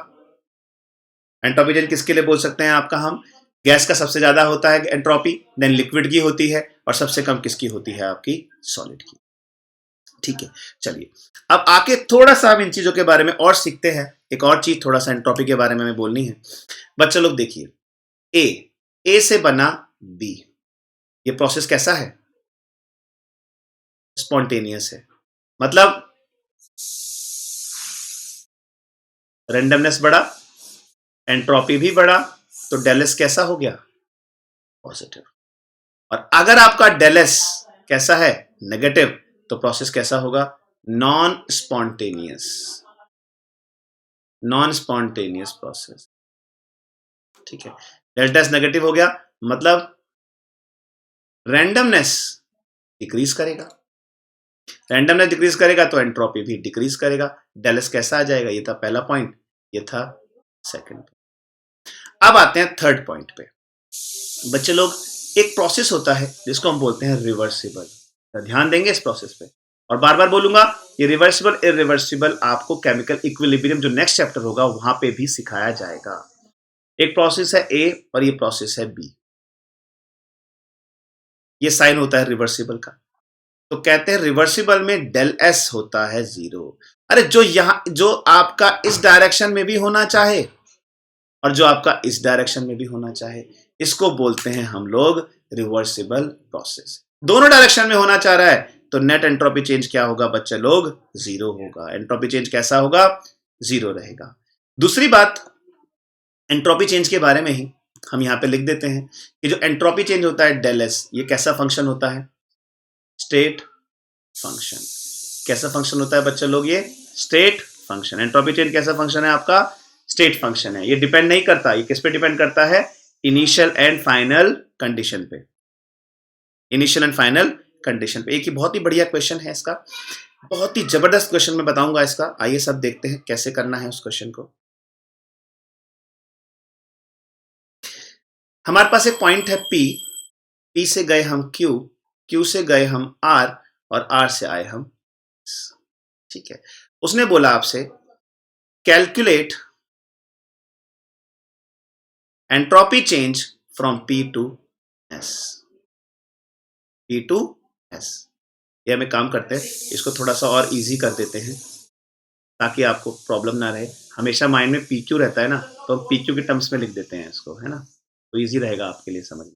एंट्रोपी चेंज किसके लिए बोल सकते हैं आपका हम? गैस का सबसे ज्यादा होता है एंट्रोपी, देन लिक्विड की होती है, और सबसे कम किसकी होती है? आपकी सॉलिड की। ठीक है, चलिए अब आके थोड़ा सा हम इन चीजों के बारे में और सीखते हैं। एक और चीज थोड़ा सा एंट्रोपी के बारे में हमें बोलनी है। बच्चे लोग देखिए, ए से बना बी, ये प्रोसेस कैसा है? स्पॉन्टेनियस है। मतलब रेंडमनेस बढ़ा, एंट्रोपी भी बढ़ा, तो डेल एस कैसा हो गया? पॉजिटिव। और अगर आपका डेल एस कैसा है? नेगेटिव, तो प्रोसेस कैसा होगा? Non spontaneous, non spontaneous process. ठीक है, डेल्टा एस नेगेटिव हो गया, मतलब रैंडमनेस डिक्रीज करेगा। रैंडमनेस डिक्रीज करेगा तो एंट्रोपी भी डिक्रीज करेगा। डेल एस कैसा आ जाएगा? ये था पहला पॉइंट, ये था सेकंड। अब आते हैं थर्ड पॉइंट पे। बच्चे लोग, एक प्रोसेस होता है जिसको हम बोलते हैं रिवर्सिबल। तो ध्यान देंगे इस प्रोसेस पे, और बार बार बोलूंगा, ये रिवर्सिबल इरिवर्सिबल आपको केमिकल इक्विलिब्रियम जो नेक्स्ट चैप्टर होगा वहां पे भी सिखाया जाएगा। एक प्रोसेस है ए और ये प्रोसेस है बी, ये साइन होता है रिवर्सिबल का। तो कहते हैं रिवर्सिबल में डेल एस होता है 0। अरे जो यहां, जो आपका इस डायरेक्शन में भी होना चाहे और जो आपका इस डायरेक्शन में भी होना चाहे, इसको बोलते हैं हम लोग रिवर्सिबल प्रोसेस। दोनों डायरेक्शन में होना चाह रहा है तो नेट एंट्रोपी चेंज क्या होगा बच्चे लोग? 0 होगा। एंट्रोपी चेंज कैसा होगा? 0 रहेगा। दूसरी बात, एंट्रोपी चेंज के बारे में ही हम यहां पे लिख देते हैं कि जो एंट्रोपी चेंज होता है डेल एस, ये कैसा फंक्शन होता है? State function. कैसा फंक्शन होता है बच्चे लोग? ये स्टेट फंक्शन। एंट्रोपी चेंज कैसा फंक्शन है आपका? स्टेट फंक्शन है। ये डिपेंड नहीं करता, ये किस पे डिपेंड करता है? इनिशियल एंड फाइनल कंडीशन पे, इनिशियल एंड फाइनल कंडीशन पे। एक ही बहुत ही बढ़िया क्वेश्चन है इसका, बहुत ही जबरदस्त क्वेश्चन मैं बताऊंगा इसका। आइए सब देखते हैं कैसे करना है उस क्वेश्चन को। हमारे पास एक पॉइंट है पी, पी से गए हम क्यू, क्यू से गए हम आर, और आर से आए हम S। ठीक है, उसने बोला आपसे calculate entropy change from P to S, P to S। ये हमें काम करते हैं, इसको थोड़ा सा और इजी कर देते हैं ताकि आपको प्रॉब्लम ना रहे। हमेशा माइंड में PQ रहता है ना, तो हम PQ के टर्म्स में लिख देते हैं इसको, है ना, तो इजी रहेगा आपके लिए समझ।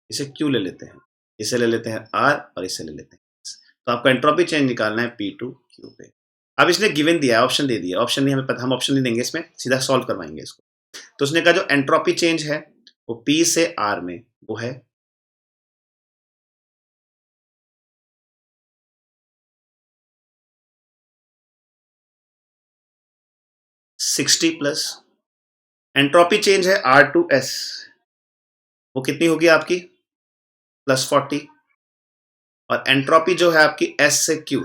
इसे Q ले लेते हैं, इसे ले लेते हैं R और इसे ले लेते हैं S। तो आपको एंट्रोपी चेंज निकालना है P टू Q पे। अब इसने गिवन दिया है, ऑप्शन दे दिया, ऑप्शन नहीं हमें पता, हम ऑप्शन नहीं देंगे इसमें, सीधा सॉल्व करवाएंगे इसको। तो उसने कहा जो एंट्रोपी चेंज है वो P से R में वो है 60 प्लस एंट्रोपी चेंज है R टू S, वो कितनी होगी आपकी प्लस 40, और एंट्रोपी जो है आपकी S से Q,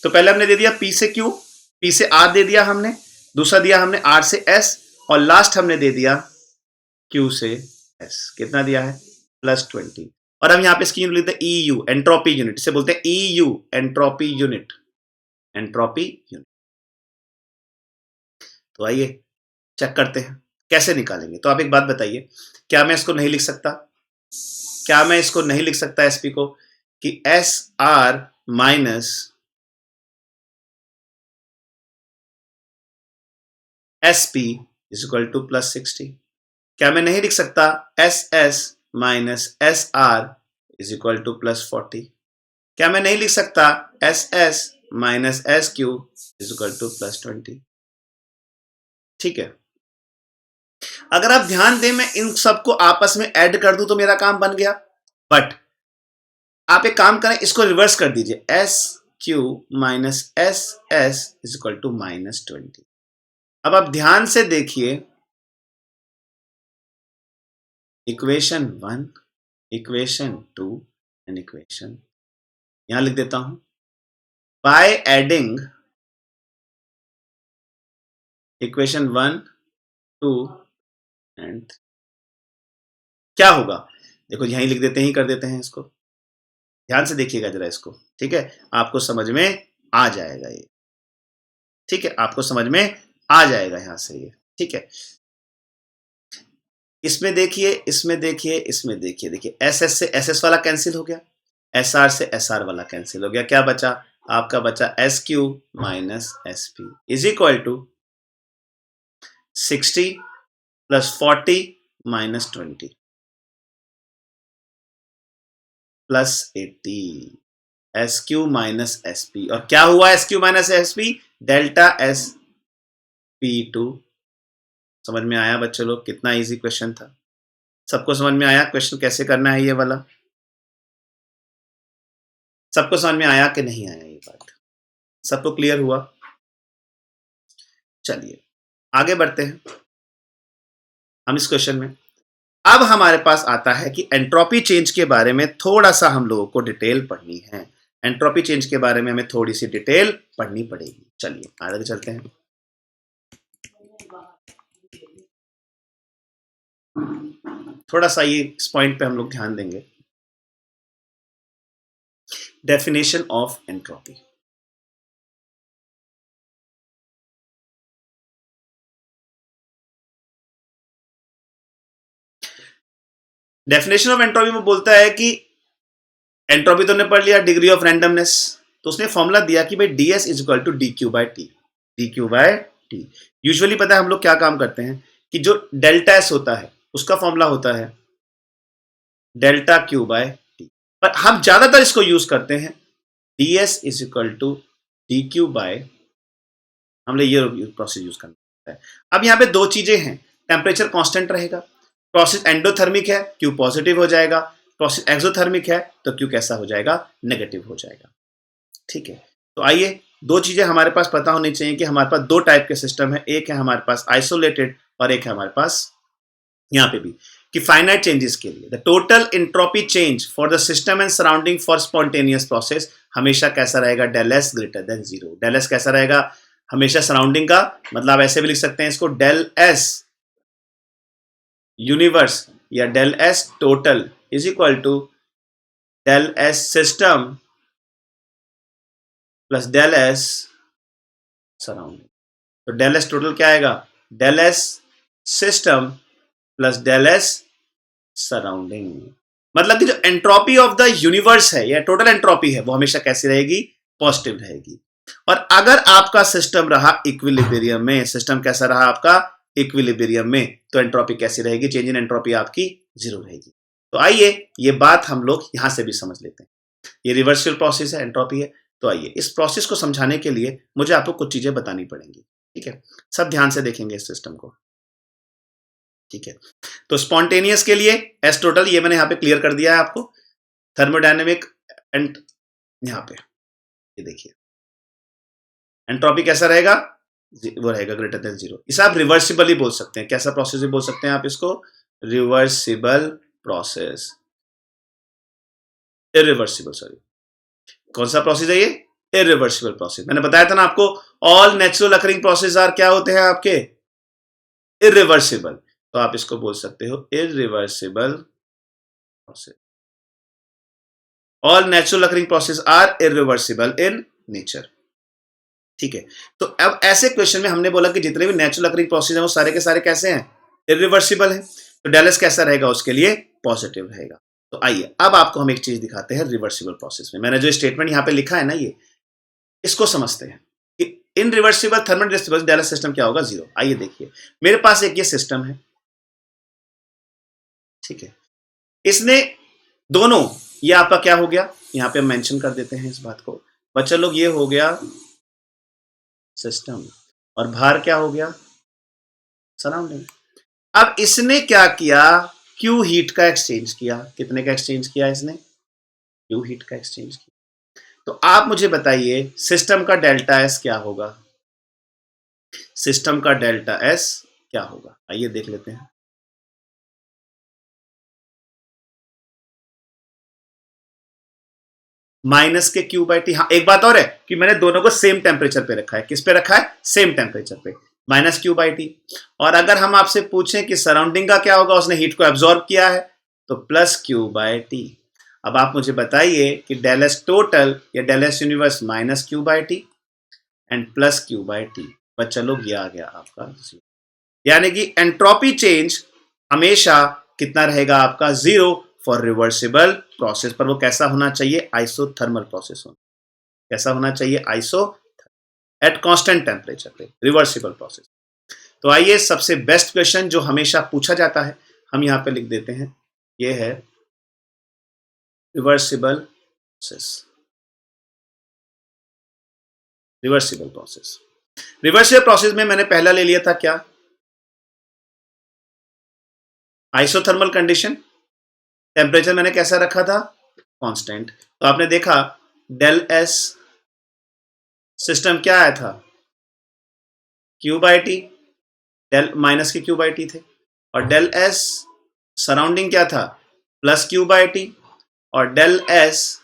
तो पहले हमने दे दिया P से Q, P से R दे दिया हमने, दूसरा दिया हमने R से S, और लास्ट हमने दे दिया Q से S। कितना दिया है प्लस 20। और हम यहां पे इसकी यूनिट लेते हैं EU, एंट्रोपी यूनिट, इसे बोलते हैं EU, entropy unit, entropy unit. तो आइए चेक करते हैं कैसे निकालेंगे। तो आप एक बात बताइए, क्या मैं इसको नहीं लिख सकता, क्या मैं इसको नहीं लिख सकता एसपी को कि SR minus SP is equal two plus 60? क्या मैं नहीं लिख सकता SS minus SR is equal two plus 40? क्या मैं नहीं लिख सकता SS minus SQ is equal two plus 20? ठीक है, अगर आप ध्यान दें मैं इन सबको आपस में ऐड कर दूं तो मेरा काम बन गया, बट आप एक काम करें, इसको रिवर्स कर दीजिए, SQ minus SS is equal to minus 20। अब आप ध्यान से देखिए, इक्वेशन 1, इक्वेशन 2 एंड इक्वेशन, यहां लिख देता हूं, बाय एडिंग इक्वेशन 1, 2 एंड क्या होगा, देखो यहीं लिख देते हैं, ही कर देते हैं इसको, ध्यान से देखिएगा जरा इसको, ठीक है, आपको समझ में आ जाएगा ये, ठीक है, आपको समझ में आ जाएगा यहां से ये, ठीक है। इसमें देखिए, इसमें देखिए, इसमें देखिए, देखिए SS से SS वाला कैंसिल हो गया, SR से SR वाला कैंसिल हो गया, क्या बचा आपका, बचा SQ minus SP is equal to 60 plus 40 minus 20 plus 80, SQ minus SP, और क्या हुआ SQ minus SP, delta SP2। समझ में आया बच्चों लोग, कितना इजी क्वेश्चन था, सबको समझ में आया क्वेश्चन कैसे करना है ये वाला, सबको समझ में आया कि नहीं आया ये बात, सबको क्लियर हुआ? चलिए आगे बढ़ते हैं हम इस क्वेश्चन में। अब हमारे पास आता है कि एंट्रोपी चेंज के बारे में थोड़ा सा हम लोगों को डिटेल पढ़नी है, एंट्रोपी चेंज के बारे में हमें थोड़ी सी डिटेल पढ़नी पड़ेगी। चलिए आगे चलते हैं। थोड़ा सा ये इस पॉइंट पे हम लोग ध्यान देंगे, definition of entropy. Definition of entropy में बोलता है कि एंट्रोपी तो ने पढ़ लिया, डिग्री ऑफ रैंडमनेस, तो उसने फॉर्मूला दिया कि भाई ds is equal to dq by T, dq by T. Usually पता है हम लोग क्या काम करते हैं कि जो डेल्टा s होता है उसका फॉर्मूला होता है डेल्टा q बाय टी, पर हम ज्यादातर इसको यूज करते हैं ds is equal to dq by, हमने ये प्रोसेस यूज करना है। अब यहाँ पे दो चीजें हैं, टेम्परेचर कांस्टेंट रहेगा, प्रोसेस एंडोथर्मिक है Q पॉजिटिव हो जाएगा, प्रोसेस एक्सोथर्मिक है तो Q कैसा हो जाएगा, नेगेटिव हो जाएगा, ठीक है। तो आइए दो चीजें हमारे पास पता होनी चाहिए कि हमारे पास दो टाइप के सिस्टम है, एक है हमारे पास आइसोलेटेड और एक है हमारे पास यहाँ पे भी कि फाइनाइट चेंजेस के लिए the total entropy change for the system and surrounding for spontaneous process हमेशा कैसा रहेगा, del S greater than 0। Del S कैसा रहेगा हमेशा सराउंडिंग का, मतलब ऐसे भी लिख सकते हैं इसको डेल एस यूनिवर्स या del S total is equal to del S system plus del S surrounding. तो डेल एस टोटल क्या आएगा? Del S system plus del S surrounding. मतलब कि जो एंट्रोपी ऑफ द यूनिवर्स है या टोटल एंट्रोपी है वो हमेशा कैसी रहेगी? पॉजिटिव रहेगी। और अगर आपका सिस्टम रहा इक्विलिब्रियम में, सिस्टम कैसा रहा आपका? इक्विलिब्रियम में, तो एंट्रोपी कैसी रहेगी? चेंज इन एंट्रोपी आपकी जीरो रहेगी। तो आइए ये बात हम लोग यहां से भी समझ लेते हैं। ये रिवर्सिबल प्रोसेस है, एंट्रोपी है। तो आइए इस प्रोसेस को समझाने के लिए मुझे आपको कुछ चीजें बतानी पड़ेंगी। ठीक है, सब ध्यान से देखेंगे इस सिस्टम को। ठीक है, तो स्पॉन्टेनियस के लिए एस टोटल, ये मैंने यहां पे क्लियर कर दिया है आपको। थर्मोडायनेमिक एंड यहां पे ये देखिए एंट्रोपी कैसा रहेगा? वो रहेगा ग्रेटर देन जीरो। इसे आप रिवर्सिबल ही बोल सकते हैं। कैसा प्रोसेस भी बोल सकते हैं आप इसको? Reversible process, irreversible, sorry. कौन सा प्रोसेस है ये? Irreversible process. मैंने बताया था ना आपको, all natural occurring process are क्या होते हैं आपके? इरिवर्सिबल। तो आप इसको बोल सकते हो irreversible process. All natural occurring process are irreversible in nature. ठीक है, तो अब ऐसे क्वेश्चन में हमने बोला कि जितने भी नेचुरल अकरिंग प्रोसेस हैं वो सारे के सारे कैसे हैं? इरिवर्सिबल है। तो डेल एस कैसा रहेगा उसके लिए? पॉजिटिव रहेगा। तो आइए अब आपको हम एक चीज दिखाते हैं रिवर्सिबल प्रोसेस में। मैंने जो स्टेटमेंट यहां पे लिखा है ना, ये इसको समझते हैं कि in reversible thermodynamic del S system क्या होगा? जीरो। आइए देखिए, मेरे पास एक ये सिस्टम है। ठीक है, इसने दोनों, ये आपका क्या हो गया? यहां पे हम मेंशन कर देते हैं इस बात को। बच्चा लोग, ये हो गया सिस्टम और बाहर क्या हो गया? सराउंडिंग। अब इसने क्या किया? क्यू हीट का एक्सचेंज किया। कितने का एक्सचेंज किया इसने? क्यू हीट का एक्सचेंज किया। तो आप मुझे बताइए सिस्टम का डेल्टा एस क्या होगा? सिस्टम का डेल्टा एस क्या होगा? आइए देख लेते हैं। माइनस के क्यू बाई टी। हाँ, एक बात और है कि मैंने दोनों को सेम टेम्परेचर पे रखा है। किस पे रखा है? सेम टेम्परेचर पे, माइनस क्यू बाई टी। और अगर हम आपसे पूछें कि सराउंडिंग का क्या होगा, उसने हीट को एब्जॉर्ब किया है, तो प्लस क्यू बाई टी। अब आप मुझे बताइए कि डेल एस टोटल या del S universe minus Q by T and plus Q by T. बच्चा लोग, ये आ गया आपका, यानी कि एंट्रोपी चेंज हमेशा कितना रहेगा आपका? Zero for reversible process. पर वो कैसा होना चाहिए? आइसोथर्मल प्रोसेस होना। कैसा होना चाहिए? आइसो एट कांस्टेंट टेम्परेचर पे, रिवर्सिबल प्रोसेस। तो आइए सबसे बेस्ट क्वेश्चन जो हमेशा पूछा जाता है हम यहां पे लिख देते हैं, ये है reversible process. Reversible process, reversible process में मैंने पहला ले लिया था क्या? Isothermal condition. टेम्परेचर मैंने कैसा रखा था? कांस्टेंट। तो आपने देखा डेल एस सिस्टम क्या आया था? Q by T. Del minus के क्यू बाई टी थे। और डेल एस सराउंडिंग क्या था? Plus Q by T. और del S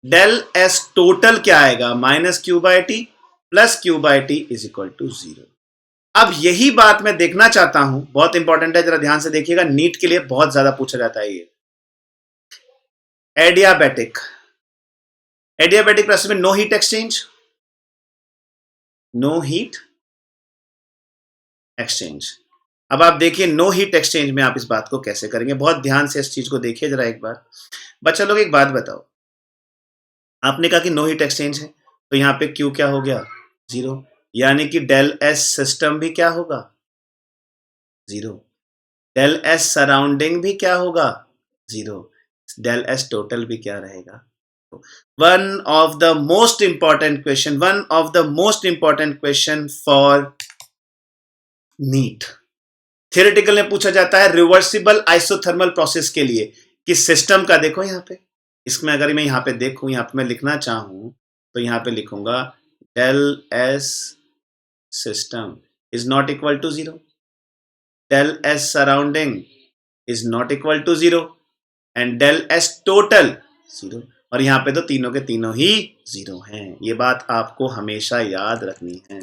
del S total क्या आएगा? Minus Q by T plus Q by T is equal to zero. अब यही बात मैं देखना चाहता हूं, बहुत इंपॉर्टेंट है, जरा ध्यान से देखिएगा, नीट के लिए बहुत ज्यादा पूछा जाता है ये। एडियाबैटिक, एडियाबैटिक प्रोसेस में no heat exchange, no heat exchange. अब आप देखिए नो हीट एक्सचेंज में आप इस बात को कैसे करेंगे? बहुत ध्यान से इस चीज को देखिए जरा एक बार। बच्चा लोग एक बात बताओ, आपने कहा कि नो हीट एक्सचेंज है, तो यहां पे क्यू क्या हो गया? जीरो। यानी कि डेल एस सिस्टम भी क्या होगा? जीरो। डेल एस सराउंडिंग भी क्या होगा? जीरो। डेल एस टोटल भी क्या रहेगा? One of the most important question, one of the most important question for NEET. Theoretical में पूछा जाता है रिवर्सिबल आइसोथर्मल प्रोसेस के लिए कि सिस्टम का, देखो यहां पे, इसमें अगर मैं यहां पे देखूं, यहां पे मैं लिखना चाहूं तो यहां पे लिखूंगा del S system is not equal to zero, del S surrounding is not equal to 0 and del S total 0. और यहाँ पे तो तीनों के तीनों ही 0 हैं। ये बात आपको हमेशा याद रखनी है,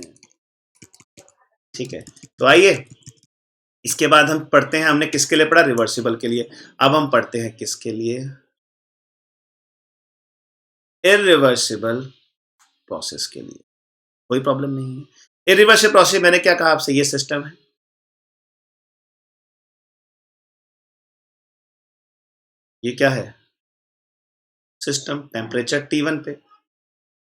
ठीक है। तो आइए इसके बाद हम पढ़ते हैं, हमने किसके लिए पढ़ा, रिवर्सिबल के लिए। अब हम पढ़ते हैं किसके लिए, इरिवर्सिबल प्रोसेस के लिए। कोई प्रॉब्लम नहीं है। इरिवर्सिबल प्रोसेस मैंने क्या कहा आपसे, ये सिस्टम है, ये क्या है, सिस्टम टेम्परेचर T1 पे,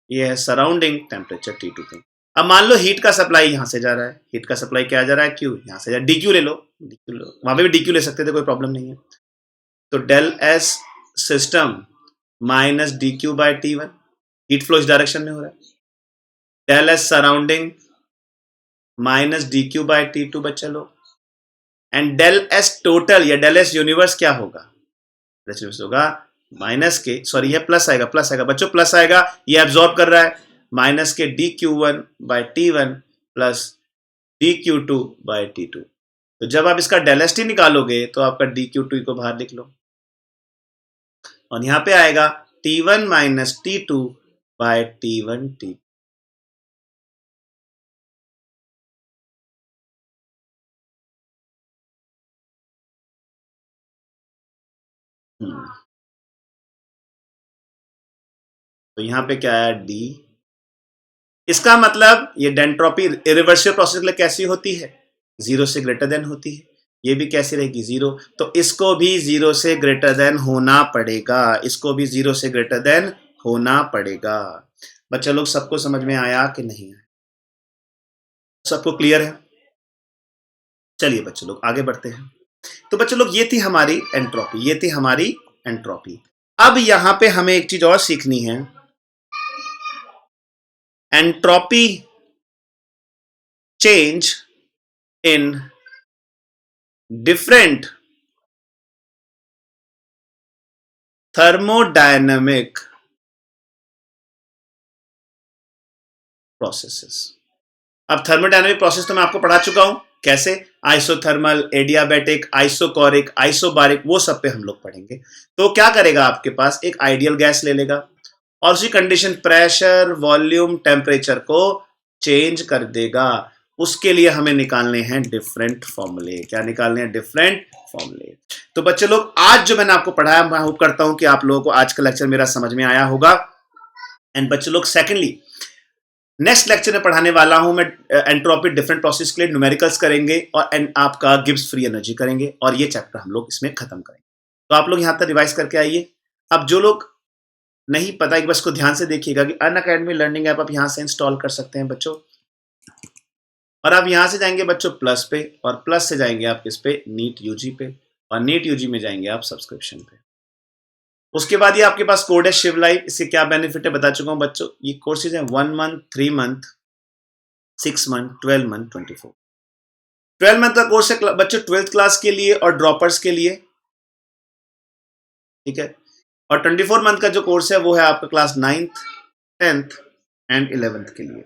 ये है सराउंडिंग टेम्परेचर T2 पे। अब मान लो हीट का सप्लाई यहां से जा रहा है, हीट का सप्लाई क्या जा रहा है, क्यू, यहां से जा, DQ ले लो, DQ लो, वहां पे भी DQ ले सकते थे, कोई प्रॉब्लम नहीं है। तो del S system minus DQ by T1, heat flow इस डायरेक्शन में हो रहा है। Del S surrounding minus DQ by T2 बच्चा लो, एंड डेल एस टोटल या डेल एस यूनिवर्स क्या होगा, होगा माइनस के, सॉरी ये प्लस आएगा, प्लस आएगा बच्चों, प्लस आएगा, ये एब्जॉर्ब कर रहा है, माइनस के DQ1 bye T1 plus DQ2 bye T2। तो जब आप इसका डेल एस टी निकालोगे तो आपका DQ2 को बाहर लिख लो, और यहां पे आएगा T1 minus T2 bye T1 T2। तो यहां पे क्या आया, D। इसका मतलब ये डेंट्रोपी इरिवर्सिबल प्रोसेस के लिए कैसी होती है, 0 से ग्रेटर देन होती है। ये भी कैसी रहेगी, 0। तो इसको भी 0 से ग्रेटर देन होना पड़ेगा, इसको भी 0 से ग्रेटर देन होना पड़ेगा। बच्चा लोग सबको समझ में आया कि नहीं आया, सबको क्लियर है। चलिए बच्चों लोग आगे बढ़ते हैं। तो बच्चों लोग ये थी हमारी एंट्रोपी, ये थी हमारी एंट्रोपी। अब यहां पे हमें एक चीज और सीखनी है, entropy change in different thermodynamic processes. अब थर्मोडायनेमिक प्रोसेस तो मैं आपको पढ़ा चुका हूं, कैसे, आइसोथर्मल, एडियाबैटिक, आइसोकोरिक, आइसोबारिक, वो सब पे हम लोग पढ़ेंगे। तो क्या करेगा, आपके पास एक आइडियल गैस ले लेगा और उसी कंडीशन प्रेशर, वॉल्यूम, टेम्परेचर को चेंज कर देगा। उसके लिए हमें निकालने हैं डिफरेंट फॉर्मूले। क्या निकालने हैं, डिफरेंट फॉर्मूले। तो बच्चे लोग आज जो मैंने आपको पढ़ाया, मैं होप करता हूं कि आप लोगों को आज का लेक्चर मेरा समझ में आया होगा। एंड बच्चे लोग सेकेंडली नेक्स्ट लेक्चर में पढ़ाने वाला हूं मैं एंट्रोपी डिफरेंट प्रोसेस के लिए न्यूमेरिकल्स करेंगे और आपका गिब्स फ्री एनर्जी करेंगे, और ये चैप्टर हम लोग इसमें खत्म करेंगे। तो आप लोग यहां तक रिवाइज करके आइए। अब जो लोग नहीं पता, एक बस को ध्यान से देखिएगा कि अनअकैडमी लर्निंग ऐप आप यहां से इंस्टॉल कर सकते हैं बच्चों, और आप यहां से जाएंगे बच्चों प्लस पे, और प्लस से जाएंगे आप किस पे, नीट यूजी पे, और नीट यूजी में जाएंगे आप सब्सक्रिप्शन पे। उसके बाद ये आपके पास कोड है शिव लाइव। इससे क्या बेनिफिट है बता चुका हूं बच्चों। ये कोर्सेज है 1 month, 3 month, 6 month, 12 month, 24। 12 month का कोर्स है बच्चों 12th क्लास के लिए और ड्रॉपर्स के लिए, ठीक है। और 24 मंथ का जो कोर्स है वो है आपका class 9th, 10th and 11th के लिए।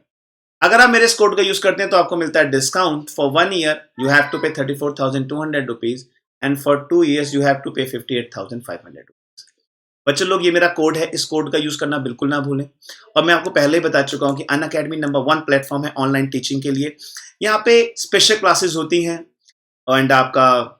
अगर आप मेरे इस कोड का यूज करते हैं तो आपको मिलता है discount. For 1 year you have to pay 34,200 rupees, and for 2 years you have to pay 58,500। बच्चों लोग ये मेरा कोड है, इस कोड का यूज करना बिल्कुल ना भूलें। और मैं आपको पहले ही बता चुका हूं कि अनअकैडमी नंबर 1 प्लेटफॉर्म है ऑनलाइन टीचिंग के लिए। यहाँ पे स्पेशल क्लासेस होती हैं, एंड आपका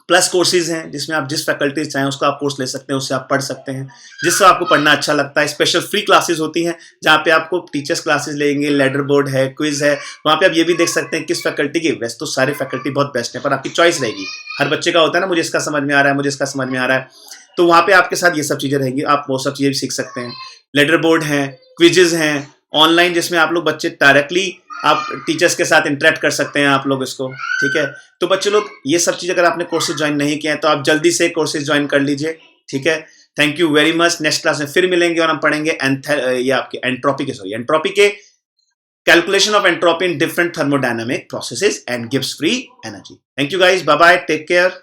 प्लस कोर्सेज हैं जिसमें आप जिस फैकल्टी चाहें उसका आप कोर्स ले सकते हैं, उससे आप पढ़ सकते हैं जिससे आपको पढ़ना अच्छा लगता है। स्पेशल फ्री क्लासेस होती हैं जहाँ पे आपको टीचर्स क्लासेस लेंगे, लेडर बोर्ड है, क्विज है, वहाँ पे आप ये भी देख सकते हैं किस फैकल्टी की। वैसे तो सारे फैकल्टी बहुत बेस्ट है, पर आपकी चॉइस रहेगी। हर बच्चे का होता है ना, मुझे इसका समझ में आ रहा है, मुझे इसका समझ में आ रहा है, तो वहाँ पे आपके साथ ये सब चीज़ें रहेंगी, आप वो सब चीज़ें भी सीख सकते हैं। लेडर बोर्ड हैं, क्विजेज हैं ऑनलाइन, जिसमें आप लोग बच्चे डायरेक्टली आप टीचर्स के साथ इंटरेक्ट कर सकते हैं आप लोग इसको, ठीक है। तो बच्चे लोग ये सब चीज़ अगर आपने कोर्सेज ज्वाइन नहीं किए हैं तो आप जल्दी से कोर्सेज ज्वाइन कर लीजिए, ठीक है। Thank you very much. Next class में फिर मिलेंगे और हम पढ़ेंगे ये आपके एंट्रोपी के calculation of entropy in different thermodynamic processes and gives free energy. Thank you guys, bye bye, take care.